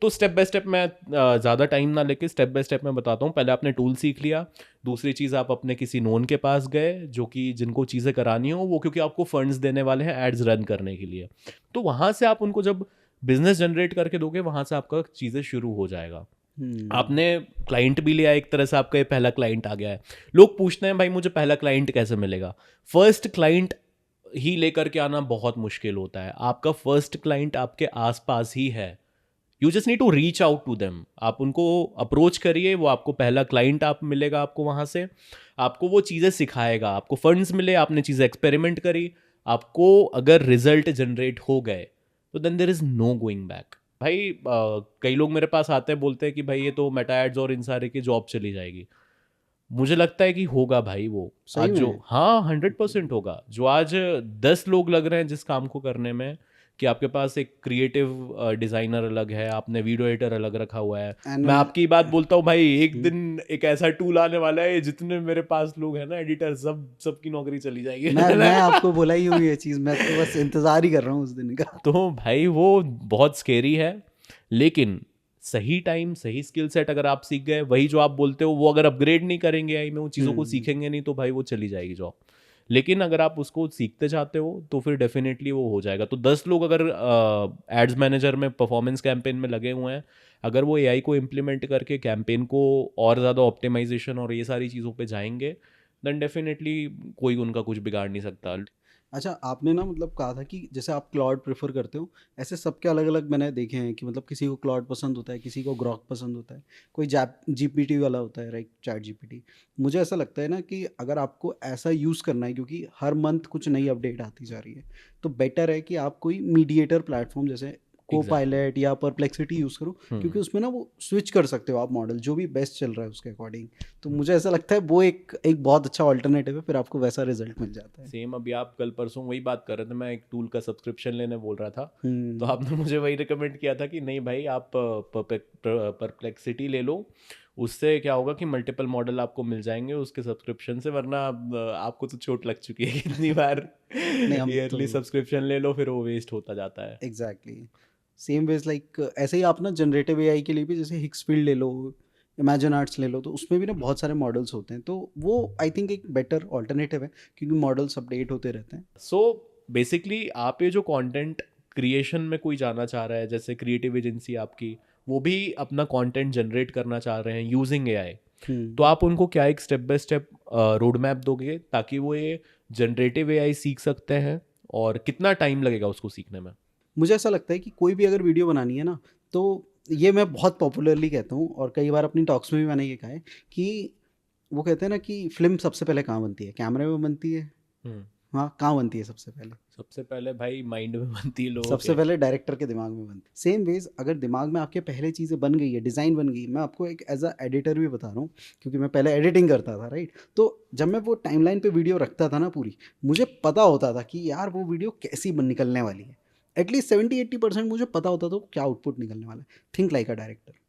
तो स्टेप बाय स्टेप मैं ज़्यादा टाइम ना लेके स्टेप बाय स्टेप मैं बताता हूँ। पहले आपने टूल सीख लिया, दूसरी चीज़ आप अपने किसी नोन के पास गए जो कि जिनको चीज़ें करानी हो, वो क्योंकि आपको फंड्स देने वाले हैं एड्स रन करने के लिए, तो वहाँ से आप उनको जब बिजनेस जनरेट करके दोगे, वहाँ से आपका चीज़ें शुरू हो जाएगा। आपने क्लाइंट भी लिया, एक तरह से आपका ये पहला क्लाइंट आ गया है। लोग पूछते हैं भाई मुझे पहला क्लाइंट कैसे मिलेगा? फर्स्ट क्लाइंट ही लेकर के आना बहुत मुश्किल होता है। आपका फर्स्ट क्लाइंट आपके आसपास ही है, you just need to reach out to them. आप उनको अप्रोच करिए, वो आपको पहला क्लाइंट आप मिलेगा, आपको वहाँ से आपको वो चीज़ें सिखाएगा, आपको फंड्स मिले, आपने चीज़ें एक्सपेरिमेंट करी, आपको अगर रिजल्ट जनरेट हो गए तो then there is no going back. भाई कई लोग मेरे पास आते हैं, बोलते हैं कि भाई ये तो मेटा एड्स और इन सारे की जॉब चली जाएगी। मुझे लगता है कि होगा भाई, वो सही आज में? जो, हाँ 100% होगा। जो आज 10 लोग लग रहे हैं जिस काम को करने में, कि आपके पास एक क्रिएटिव डिज़ाइनर अलग है, आपने वीडियो एडिटर अलग रखा हुआ है। मैं आपकी बात बोलता हूँ भाई, एक दिन एक ऐसा टूल आने वाला है, जितने मेरे पास लोग हैं ना एडिटर, सबकी नौकरी चली जाएगी। मैं आपको बोला ही हुई ये चीज़, मैं तो बस इंतजार ही कर रहा हूँ उस दिन का। तो भाई वो बहुत स्केरी है, लेकिन सही टाइम सही स्किल सेट अगर आप सीख गए, वही जो आप बोलते हो, वो अगर अपग्रेड नहीं करेंगे आई में, वो चीज़ों को सीखेंगे नहीं, तो भाई वो चली जाएगी जॉब। लेकिन अगर आप उसको सीखते जाते हो तो फिर डेफिनेटली वो हो जाएगा। तो 10 लोग अगर एड्स मैनेजर में परफॉर्मेंस कैंपेन में लगे हुए हैं, अगर वो एआई को इम्प्लीमेंट करके कैंपेन को और ज़्यादा ऑप्टिमाइजेशन और ये सारी चीज़ों पे जाएंगे, देन डेफिनेटली कोई उनका कुछ बिगाड़ नहीं सकता। अच्छा, आपने ना मतलब कहा था कि जैसे आप क्लाउड प्रेफर करते हो, ऐसे सबके अलग अलग मैंने देखे हैं कि मतलब किसी को क्लाउड पसंद होता है, किसी को ग्रॉक पसंद होता है, कोई जैप जीपीटी वाला होता है, राइट, चैट जीपीटी। मुझे ऐसा लगता है ना कि अगर आपको ऐसा यूज़ करना है, क्योंकि हर मंथ कुछ नई अपडेट आती जा रही है, तो बेटर है कि आप कोई मीडिएटर प्लेटफॉर्म जैसे को पायलट या परप्लेक्सिटी यूज़ करो, क्योंकि उसमें ना वो स्विच कर सकते हो आप मॉडल, जो भी बेस्ट चल रहा है उसके अकॉर्डिंग। तो मुझे ऐसा लगता है वो एक बहुत अच्छा ऑल्टरनेटिव है, फिर आपको वैसा रिजल्ट मिल जाता है। सेम, अभी आप कल परसों वही बात कर रहे थे, मैं एक टूल का सब्सक्रिप्शन लेने बोल रहा था, तो आपने मुझे वही रिकमेंड किया था कि नहीं भाई आप परप्लेक्सिटी ले लो, उससे क्या होगा कि मल्टीपल मॉडल आपको मिल जाएंगे उसके सब्सक्रिप्शन से। वरना आपको तो चोट लग चुकी है कितनी बार, ईयरली सब्सक्रिप्शन ले लो, फिर वो वेस्ट होता जाता है। एग्जैक्टली सेम वेज लाइक ऐसे ही आप ना जनरेटिव एआई के लिए भी जैसे हिक्सफील्ड ले लो, इमेजिन आर्ट्स ले लो, तो उसमें भी ना बहुत सारे मॉडल्स होते हैं, तो वो आई थिंक एक बेटर ऑल्टरनेटिव है, क्योंकि मॉडल्स अपडेट होते रहते हैं। सो बेसिकली आप ये जो कंटेंट क्रिएशन में कोई जाना चाह रहा है, जैसे क्रिएटिव एजेंसी आपकी, वो भी अपना कंटेंट जनरेट करना चाह रहे हैं यूजिंग एआई, तो आप उनको क्या एक step by step road map दोगे ताकि वो ये जनरेटिव एआई सीख सकते हैं, और कितना टाइम लगेगा उसको सीखने में? मुझे ऐसा लगता है कि कोई भी अगर वीडियो बनानी है ना, तो ये मैं बहुत पॉपुलरली कहता हूँ, और कई बार अपनी टॉक्स में भी मैंने ये कहा है कि वो कहते हैं ना कि फिल्म सबसे पहले कहाँ बनती है, कैमरे में बनती है, हाँ, कहाँ बनती है सबसे पहले? सबसे पहले भाई माइंड में बनती है लोगों सबसे के। पहले डायरेक्टर के दिमाग में बनती। सेम वेज अगर दिमाग में आपके पहले चीज़ें बन गई है, डिज़ाइन बन गई, मैं आपको एक एज अ एडिटर भी बता रहा हूँ क्योंकि मैं पहले एडिटिंग करता था, राइट? तो जब मैं वो टाइमलाइन पे वीडियो रखता था ना पूरी, मुझे पता होता था कि यार वो वीडियो कैसी बन निकलने वाली है। एटलीस्ट 70-80% मुझे पता होता था क्या आउटपुट निकलने वाला है। Think like a director.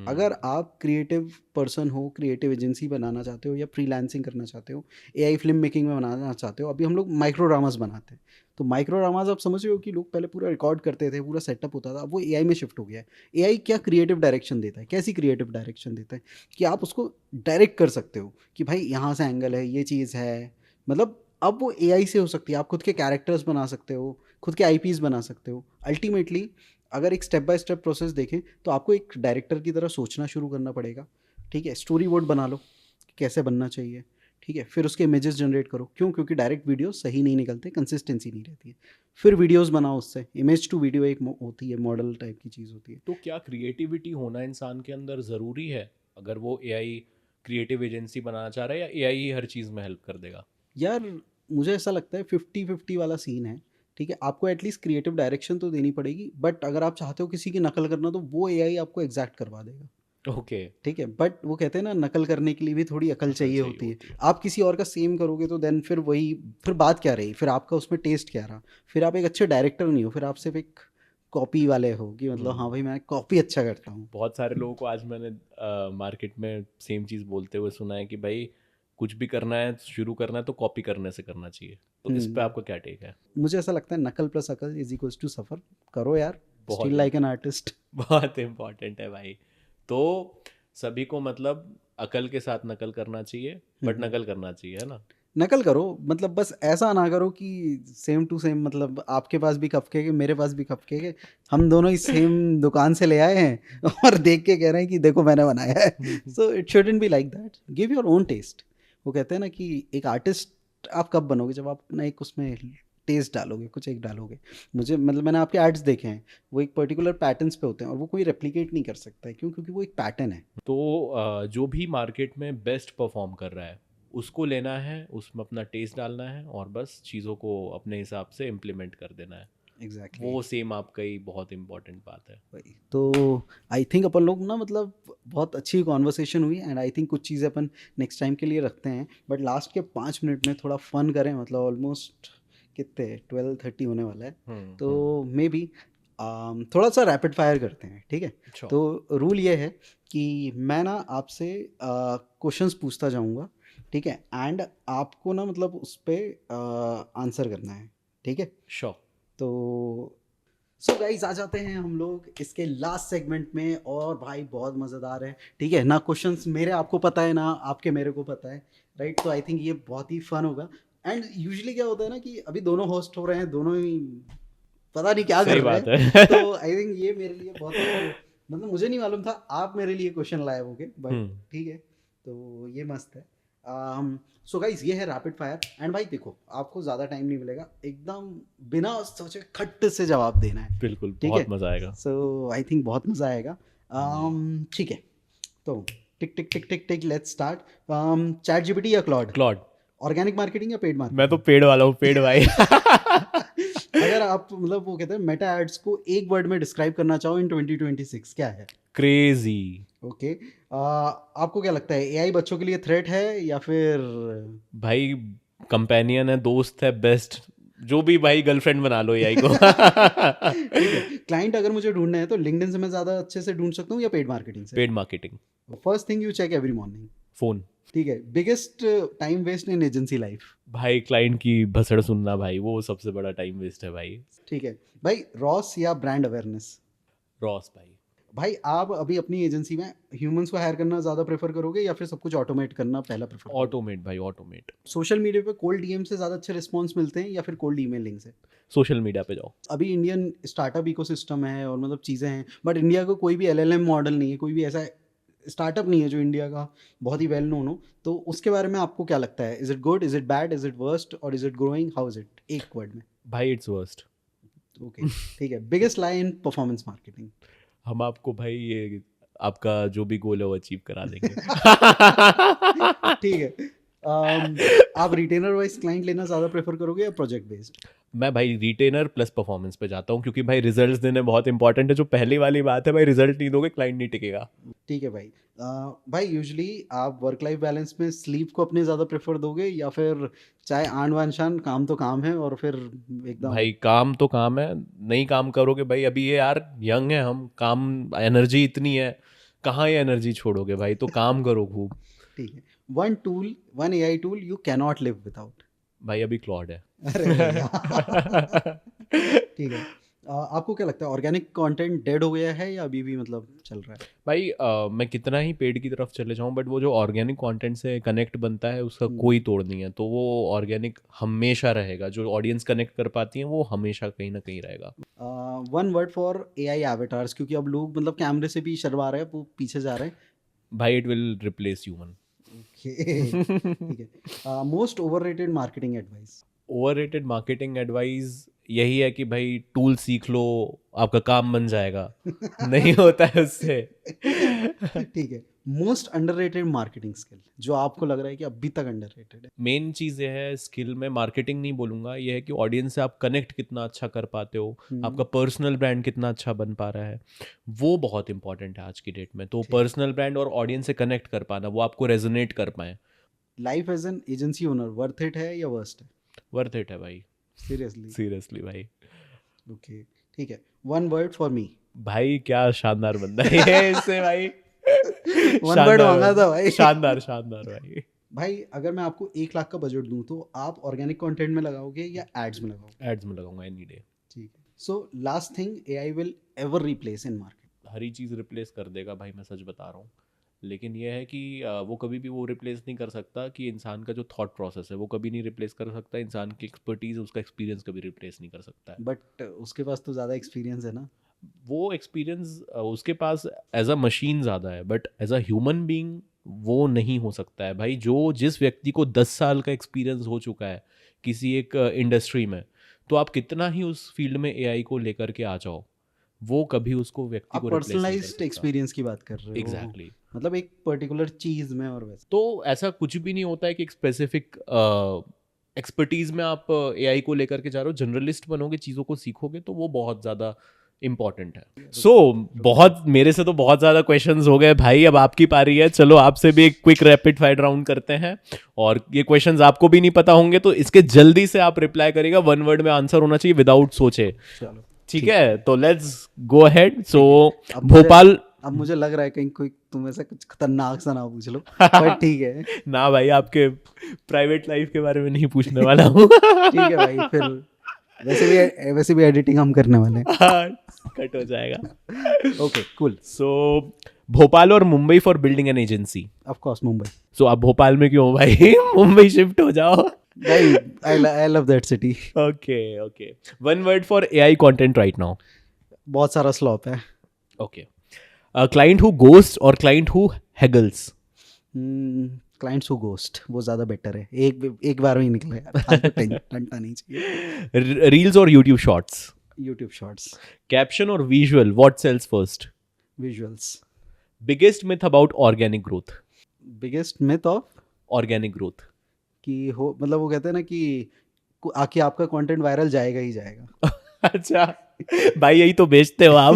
अगर आप क्रिएटिव पर्सन हो, क्रिएटिव एजेंसी बनाना चाहते हो या फ्रीलांसिंग करना चाहते हो, एआई फिल्म मेकिंग में बनाना चाहते हो, अभी हम लोग माइक्रो ड्रामास बनाते हैं। तो माइक्रो ड्रामास आप समझ रहे हो कि लोग पहले पूरा रिकॉर्ड करते थे, पूरा सेटअप होता था, अब वो एआई में शिफ्ट हो गया है। एआई क्या क्रिएटिव डायरेक्शन देता है, कैसी क्रिएटिव डायरेक्शन देता है कि आप उसको डायरेक्ट कर सकते हो कि भाई यहाँ से एंगल है, ये चीज़ है। मतलब अब वो एआई से हो सकती है। आप खुद के कैरेक्टर्स बना सकते हो, खुद के आईपीज बना सकते हो। अल्टीमेटली अगर एक स्टेप बाय स्टेप प्रोसेस देखें तो आपको एक डायरेक्टर की तरह सोचना शुरू करना पड़ेगा। ठीक है, स्टोरी बोर्ड बना लो कि कैसे बनना चाहिए। ठीक है, फिर उसके इमेजेस जनरेट करो। क्यों? क्योंकि डायरेक्ट वीडियो सही नहीं निकलते, कंसिस्टेंसी नहीं रहती है। फिर वीडियोस बनाओ उससे, इमेज टू वीडियो एक होती है, मॉडल टाइप की चीज़ होती है। तो क्या क्रिएटिविटी होना इंसान के अंदर ज़रूरी है अगर वो एआई क्रिएटिव एजेंसी बनाना चाह रहा है, या एआई ही हर चीज़ में हेल्प कर देगा? यार मुझे ऐसा लगता है 50-50 वाला सीन है। ठीक है, आपको एटलीस्ट क्रिएटिव डायरेक्शन तो देनी पड़ेगी, बट अगर आप चाहते हो किसी की नकल करना तो वो एआई आपको एग्जैक्ट करवा देगा। ओके। ठीक है, बट वो कहते हैं ना, नकल करने के लिए भी थोड़ी अकल चाहिए होती है। है। आप किसी और का सेम करोगे तो देन फिर वही, फिर बात क्या रही, फिर आपका उसमें टेस्ट क्या रहा? फिर आप एक अच्छे डायरेक्टर नहीं हो, फिर आप सिर्फ एक कॉपी वाले हो कि मतलब हाँ भाई मैं कॉपी अच्छा करता हूँ। बहुत सारे लोगों को आज मैंने मार्केट में सेम चीज़ बोलते हुए सुना है कि भाई कुछ भी करना है, शुरू करना है तो कॉपी करने से करना चाहिए। तो इस पे आपका क्या टेक है? मुझे ऐसा लगता है नकल प्लस अकल इज इक्वल्स टू सफ़र। करो यार, बहुत स्टिल लाइक एन आर्टिस्ट। बहुत इम्पोर्टेंट है भाई। तो सभी को मतलब अकल के साथ नकल करना चाहिए, बट नकल करना चाहिए, है ना? नकल करो, मतलब बस ऐसा ना करो कि सेम टू सेम, मतलब आपके पास भी कप केक है, मेरे पास भी कप केक है, हम दोनों ही सेम दुकान से ले आए हैं और देख के कह रहे हैं कि देखो मैंने बनाया है। So it shouldn't be like that. Give your own test. वो कहते हैं ना कि एक आर्टिस्ट आप कब बनोगे? जब आप अपना एक उसमें टेस्ट डालोगे, कुछ एक डालोगे। मुझे मतलब मैंने आपके आर्ट्स देखे हैं, वो एक पर्टिकुलर पैटर्न्स पे होते हैं और वो कोई रेप्लिकेट नहीं कर सकता है। क्यों? क्योंकि वो एक पैटर्न है। तो जो भी मार्केट में बेस्ट परफॉर्म कर रहा है उसको लेना है, उसमें अपना टेस्ट डालना है और बस चीज़ों को अपने हिसाब से इम्प्लीमेंट कर देना है। एग्जैक्टली वो सेम आपका ही बहुत इम्पोर्टेंट बात है। वही तो। आई थिंक अपन लोग ना, मतलब बहुत अच्छी कॉन्वर्सेशन हुई एंड आई थिंक कुछ चीज़ें अपन नेक्स्ट टाइम के लिए रखते हैं, बट लास्ट के 5 मिनट में थोड़ा फन करें। मतलब ऑलमोस्ट कितने 12:30 होने वाला है, तो मे बी थोड़ा सा रैपिड फायर करते हैं। ठीक है, अच्छा। तो रूल ये है कि मैं ना आपसे क्वेश्चंस पूछता जाऊंगा। ठीक है, एंड आपको ना मतलब उस पर आंसर करना है। ठीक है, श्योर। तो सो गाइस आ जाते हैं हम लोग इसके लास्ट सेगमेंट में, और भाई बहुत मज़ेदार है। ठीक है ना, क्वेश्चंस मेरे आपको पता है ना, आपके मेरे को पता है, राइट? तो आई थिंक ये बहुत ही फन होगा। एंड यूजुअली क्या होता है ना कि अभी दोनों होस्ट हो रहे हैं, दोनों ही पता नहीं क्या कर सही रहे बात हैं। है। तो आई थिंक ये मेरे लिए बहुत मतलब मुझे नहीं मालूम था आप मेरे लिए क्वेश्चन लाए होगे, बट ठीक है, तो ये मस्त है। सो गाइस ये है रैपिड फायर। एंड भाई देखो, आपको ज़्यादा टाइम नहीं मिलेगा, एकदम बिना सोचे खट्ट से जवाब देना है। बिल्कुल, ठीक बहुत है, मज़ा आएगा। सो आई थिंक बहुत मज़ा आएगा। ठीक है, तो टिक टिक टिक टिक टिक लेट्स स्टार्ट। चैट जीपीटी या क्लॉड? क्लॉड। ऑर्गेनिक मार्केटिंग या पेड मार्केटिंग? मैं तो पेड़ वाला हूँ, पेड़ भाई। अगर आप मतलब वो कहते हैं मेटा एड्स को एक वर्ड में डिस्क्राइब करना चाहो इन 2026, क्या है? क्रेजी। ओके, आपको क्या लगता है एआई बच्चों के लिए थ्रेट है या फिर? भाई कंपेनियन है, दोस्त है, बेस्ट, जो भी भाई, गर्लफ्रेंड बना लो एआई को। ठीक है, क्लाइंट अगर मुझे ढूंढना है तो लिंक्डइन से मैं ज़्यादा अच्छे से ढूंढ सकता हूँ या पेड मार्केटिंग से? Paid marketing. First thing you check every morning? Phone. ठीक है, biggest time waste in agency life? भाई क्लाइंट की भसड़ सुनना भाई, वो सबसे बड़ा टाइम वेस्ट है भाई। ठीक है भाई, रॉस या ब्रांड अवेयरनेस? रॉस भाई। भाई आप अभी अपनी एजेंसी में ह्यूमंस को हायर करना ज़्यादा प्रेफर करोगे या फिर सब कुछ ऑटोमेट करना पहला प्रेफर करोगे? ऑटोमेट भाई, ऑटोमेट। सोशल मीडिया पे कोल्ड डीएम से ज़्यादा अच्छे रिस्पॉन्स मिलते हैं या फिर कोल्ड ईमेलिंग से? सोशल मीडिया पे जाओ। अभी इंडियन स्टार्टअप इकोसिस्टम है और मतलब चीज़ें हैं, बट इंडिया का कोई भी एलएलएम मॉडल नहीं है, कोई भी ऐसा स्टार्टअप नहीं है जो इंडिया का बहुत ही वेल नोन हो। तो उसके बारे में आपको क्या लगता है? Is it good, is it bad, is it worst और is it growing? How is it, एक वर्ड में? भाई इट्स वर्स्ट। ओके, ठीक है, biggest lie in performance marketing? हम आपको भाई ये आपका जो भी गोल है वो अचीव करा देंगे। ठीक है, आप रिटेनर वाइज क्लाइंट लेना ज़्यादा प्रेफर करोगे या प्रोजेक्ट बेस्ड? मैं भाई रिटेनर प्लस परफॉर्मेंस पे जाता हूँ, क्योंकि भाई रिजल्ट्स देने बहुत इंपॉर्टेंट है। जो पहली वाली बात है भाई, रिजल्ट नहीं दोगे क्लाइंट नहीं टिकेगा। ठीक है भाई। भाई यूजुअली आप वर्क लाइफ बैलेंस में स्लीप को अपने ज़्यादा प्रेफर दोगे या फिर चाहे आन बान शान काम तो काम है और फिर एकदम? भाई काम तो काम है, नहीं काम करोगे भाई, अभी ये यार यंग है हम, काम एनर्जी इतनी है, कहाँ ये एनर्जी छोड़ोगे भाई, तो काम करो खूब। ठीक है। One AI tool you can not live without? भाई अभी क्लॉड है। अरे भैया। ठीक है। आपको क्या लगता है ऑर्गेनिक कंटेंट डेड हो गया है या अभी भी मतलब चल रहा है? भाई मैं कितना ही पेड की तरफ चले जाऊं, बट वो जो ऑर्गेनिक कंटेंट से कनेक्ट बनता है उसका कोई तोड़ नहीं है। तो वो ऑर्गेनिक हमेशा रहेगा, जो ऑडियंस कनेक्ट कर पाती है वो हमेशा कहीं ना कहीं रहेगा। One word for AI avatars, क्योंकि अब लोग मतलब कैमरे से भी शर्मा रहे हैं, वो पीछे जा रहे हैं। भाई इट विल रिप्लेस ह्यूमन। ठीक है। Most overrated marketing advice? Overrated marketing advice यही है कि भाई टूल सीख लो, आपका काम बन जाएगा। नहीं होता है उससे। ठीक है। मोस्ट अंडररेटेड मार्केटिंग स्किल जो आपको लग रहा है कि अभी तक अंडररेटेड है? मेन चीज़ ये है स्किल में, मार्केटिंग नहीं बोलूँगा, ये है कि ऑडियंस से आप कनेक्ट कितना अच्छा कर पाते हो, आपका पर्सनल ब्रांड कितना अच्छा बन पा रहा है, वो बहुत इंपॉर्टेंट है आज की डेट में। तो पर्सनल ब्रांड और ऑडियंस से कनेक्ट कर पाना, वो आपको रेजोनेट कर पाए। Life as an agency owner worth it है या वर्स्ट है? वर्थ इट है भाई, सीरियसली? सीरियसली भाई। ओके ठीक है। One word for me? भाई क्या शानदार बंदा है ये, इससे भाई वन वर्ड मांगा था भाई। शानदार शानदार भाई। भाई अगर मैं आपको 1 लाख का बजट दूं तो आप ऑर्गेनिक कंटेंट में लगाओगे या एड्स में लगाओगे? एड्स में लगाऊंगा एनी डे। ठीक है। So last thing AI will ever replace in market? Her he cheese replace कर देगा भाई, मैं सच बता रहा हूँ। लेकिन यह है कि वो कभी भी वो रिप्लेस नहीं कर सकता कि इंसान का जो थॉट प्रोसेस है वो कभी नहीं रिप्लेस कर सकता, इंसान की एक्सपर्टीज, उसका एक्सपीरियंस कभी रिप्लेस नहीं कर सकता है। बट उसके पास तो ज़्यादा एक्सपीरियंस है ना? वो एक्सपीरियंस उसके पास एज अ मशीन ज़्यादा है, but as a human being वो नहीं हो सकता है भाई। जिस व्यक्ति को 10 साल का एक्सपीरियंस हो चुका है किसी एक इंडस्ट्री में, तो आप कितना ही उस फील्ड में एआई को लेकर के आ जाओ, वो कभी उसको व्यक्ति आप को replace नहीं कर पर्सनलाइज्ड सकता। एक्सपीरियंस की बात कर रहे हो? एग्जैक्टली। मतलब एक पर्टिकुलर चीज़ में और वैसे? तो ऐसा कुछ भी नहीं होता है कि एक स्पेसिफिक एक्सपर्टीज में आप एआई को लेकर के जा रहे हो। जनरलिस्ट बनोगे, चीज़ों को सीखोगे, तो वो बहुत ज़्यादा इंपॉर्टेंट है। बहुत मेरे से तो बहुत ज़्यादा क्वेश्चंस हो गए भाई, अब आपकी पारी है। चलो आपसे भी एक क्विक रैपिड फायर राउंड करते हैं, और ये क्वेश्चंस आपको भी नहीं पता होंगे तो इसके जल्दी से आप रिप्लाई करेगा। 1 वर्ड में आंसर होना चाहिए विदाउट सोचे। चलो ठीक है, तो लेट्स गो अहेड। सो अब मुझे- भोपाल। अब मुझे लग रहा है कहीं कोई तुम ऐसा कुछ खतरनाक सा ना पूछ लो, पर ठीक है। ना भाई, आपके प्राइवेट लाइफ के बारे में नहीं पूछने वाला हूँ। ठीक है भाई, फिर वैसे भी एडिटिंग हम करने वाले हैं। कट हो जाएगा। Okay cool. सो भोपाल और Mumbai for building an agency? Of course Mumbai. So आप भोपाल में क्यों हो भाई? मुंबई शिफ्ट हो जाओ भाई। I love that city. Okay okay. 1 word for AI content right now? बहुत सारा स्लॉप है। ओके। क्लाइंट हु गोस्ट और client who haggles? Clients who ghost, वो ज़्यादा बेटर है। एक बार में ही निकला यार, फालतू टंटा नहीं चाहिए। रील्स और YouTube shorts? YouTube shorts. Caption और visual, what sells first? Visuals. Biggest myth about organic growth? Biggest myth of organic growth? कि हो मतलब वो कहते हैं ना कि आके आपका कंटेंट वायरल जाएगा ही जाएगा। अच्छा भाई, यही तो बेचते हो आप।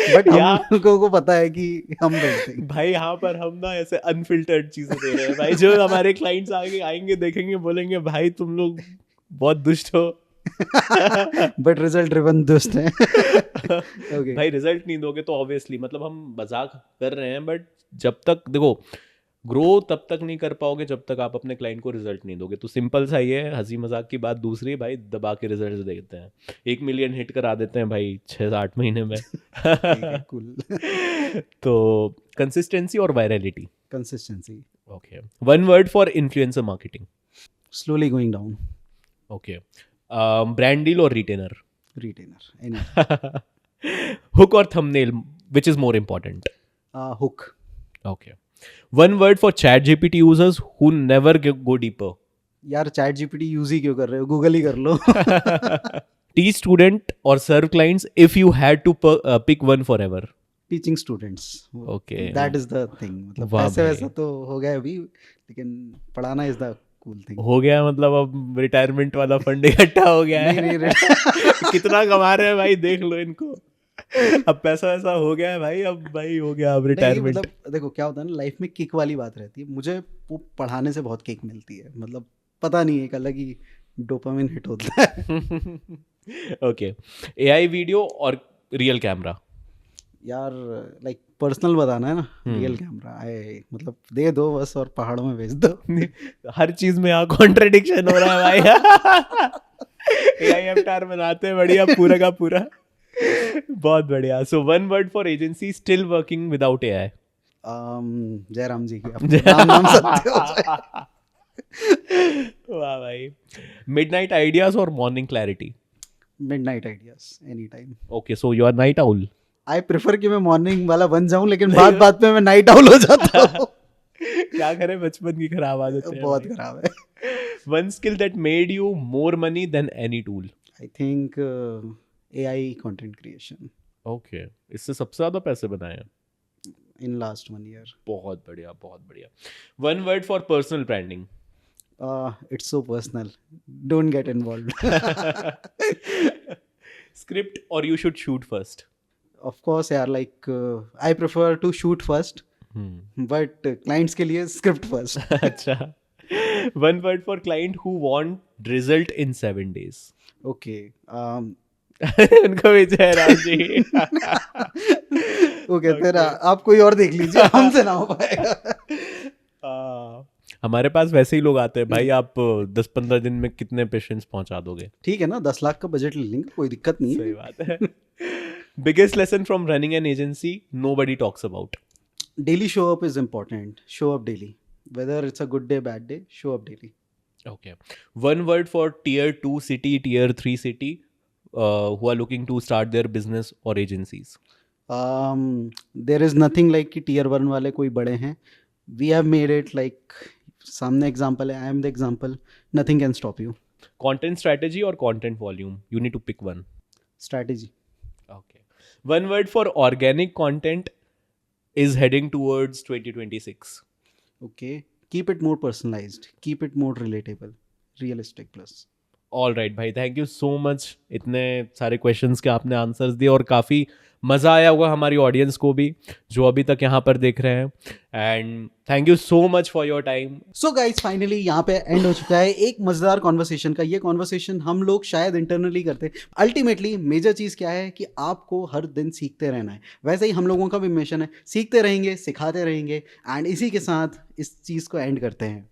बट हम लोगों को पता है कि हम बेचते हैं भाई। यहाँ पर हम ना ऐसे अनफिल्टर्ड चीजें दे रहे हैं भाई, जो हमारे क्लाइंट्स आगे आएंगे, देखेंगे, बोलेंगे भाई तुम लोग बहुत दुष्ट हो। बट रिजल्ट ड्रिवन दोस्त हैं। Okay. भाई रिजल्ट नहीं दोगे तो ऑब्वियसली, मतलब हम मजाक कर रहे हैं, बट जब तक देखो ग्रो तब तक नहीं कर पाओगे जब तक आप अपने क्लाइंट को रिजल्ट नहीं दोगे। तो सिंपल सा ये है, हंसी मजाक की बात दूसरी, भाई दबा के रिजल्ट देते हैं। 1 मिलियन हिट करा देते हैं भाई 6-8 महीने में। कूल। तो कंसिस्टेंसी और virality? Consistency. Okay. 1 word for influencer marketing? Slowly going down. Okay. Brand deal और रिटेनर? रिटेनर। हुक और thumbnail, which is more important? Hook. Okay. 1 word for chat GPT users who never go deeper? यार chat GPT use ही क्यों कर रहे हो, Google ही कर लो। The student और serve clients if you had to pick one forever? Teaching students, Okay. That is the thing. मतलब वाह पैसे भाई। वैसा तो हो गया अभी, लेकिन पढ़ाना इज द कूल थिंग। हो गया मतलब अब रिटायरमेंट वाला फंड इकट्ठा हो गया नहीं है। नहीं कितना कमा रहे हैं भाई, देख लो इनको। अब पैसा वैसा हो गया है भाई, अब भाई हो गया अब नहीं, रिटायरमेंट। मतलब देखो क्या होता है ना, लाइफ में किक वाली बात रहती है। मुझे वो पढ़ाने से बहुत किक मिलती है, मतलब पता नहीं, एक अलग ही डोपामिन हिट होता है। ओके, एआई वीडियो और रियल कैमरा। यार लाइक पर्सनल बताना है ना, रियल कैमरा आए, मतलब दे दो बस और पहाड़ों में भेज दो। हर चीज में यहाँ कॉन्ट्रडिक्शन हो रहा है भाई। एआई अवतार बनाते हैं बढ़िया, पूरा का पूरा। बहुत बढ़िया। So one word for agency still working without AI. Jairam ji की अपना नाम सत्य हो जाए। वाह भाई। मिडनाइट आइडियाज और morning clarity. Midnight ideas any time. Okay, so you are night owl. I prefer कि मैं मॉर्निंग वाला बन जाऊं, लेकिन बात बात पे मैं नाइट आउल हो जाता हूँ। क्या करें, बचपन की खराब आदत है बहुत भाई। खराब है। One skill that made you more money than any tool. I think AI content creation okay, इससे सबसे ज्यादा पैसे बनाए हैं। In last 1 year। बहुत बढ़िया, बहुत बढ़िया। One word for personal branding. It's so personal, don't get involve. Script और you should shoot first. Of course यार, like I prefer to shoot first, but clients के लिए स्क्रिप्ट फर्स्ट। अच्छा। One word for client who want result in 7 days। Okay उनको भी जयराम जी। Okay, तेरा आप कोई और देख लीजिए, हमसे ना हो पाएगा। हमारे पास वैसे ही लोग आते हैं भाई, आप 10-15 दिन में कितने पेशेंट्स पहुंचा दोगे? ठीक है ना, 10 लाख का बजट ले लेंगे, कोई दिक्कत नहीं सही है। बात है। Biggest lesson from running an agency nobody talks about. Daily show up is important. Show up daily, whether it's a good day, bad day. Show up daily. Okay. One word for tier 2 city, tier 3 city who are looking to start their business or agencies. There is nothing like कि tier 1 वाले कोई बड़े हैं. We have made it like सामने example है. I am the example. Nothing can stop you. Content strategy or content volume? You need to pick one. Strategy. Okay. One word for organic content is heading towards 2026. Okay. Keep it more personalized. Keep it more relatable. Realistic plus. All right भाई, thank you so much. इतने सारे questions के आपने answers दिए और काफ़ी मज़ा आया होगा हमारी ऑडियंस को भी, जो अभी तक यहाँ पर देख रहे हैं। And thank you so much for your time. So guys finally यहाँ पे एंड हो चुका है एक मजेदार कॉन्वर्सेशन का। ये कॉन्वर्सेशन हम लोग शायद इंटरनली करते हैं। अल्टीमेटली मेजर चीज़ क्या है कि आपको हर दिन सीखते रहना है। वैसे ही हम लोगों का भी मिशन है, सीखते रहेंगे, सिखाते रहेंगे। एंड इसी के साथ इस चीज़ को एंड करते हैं।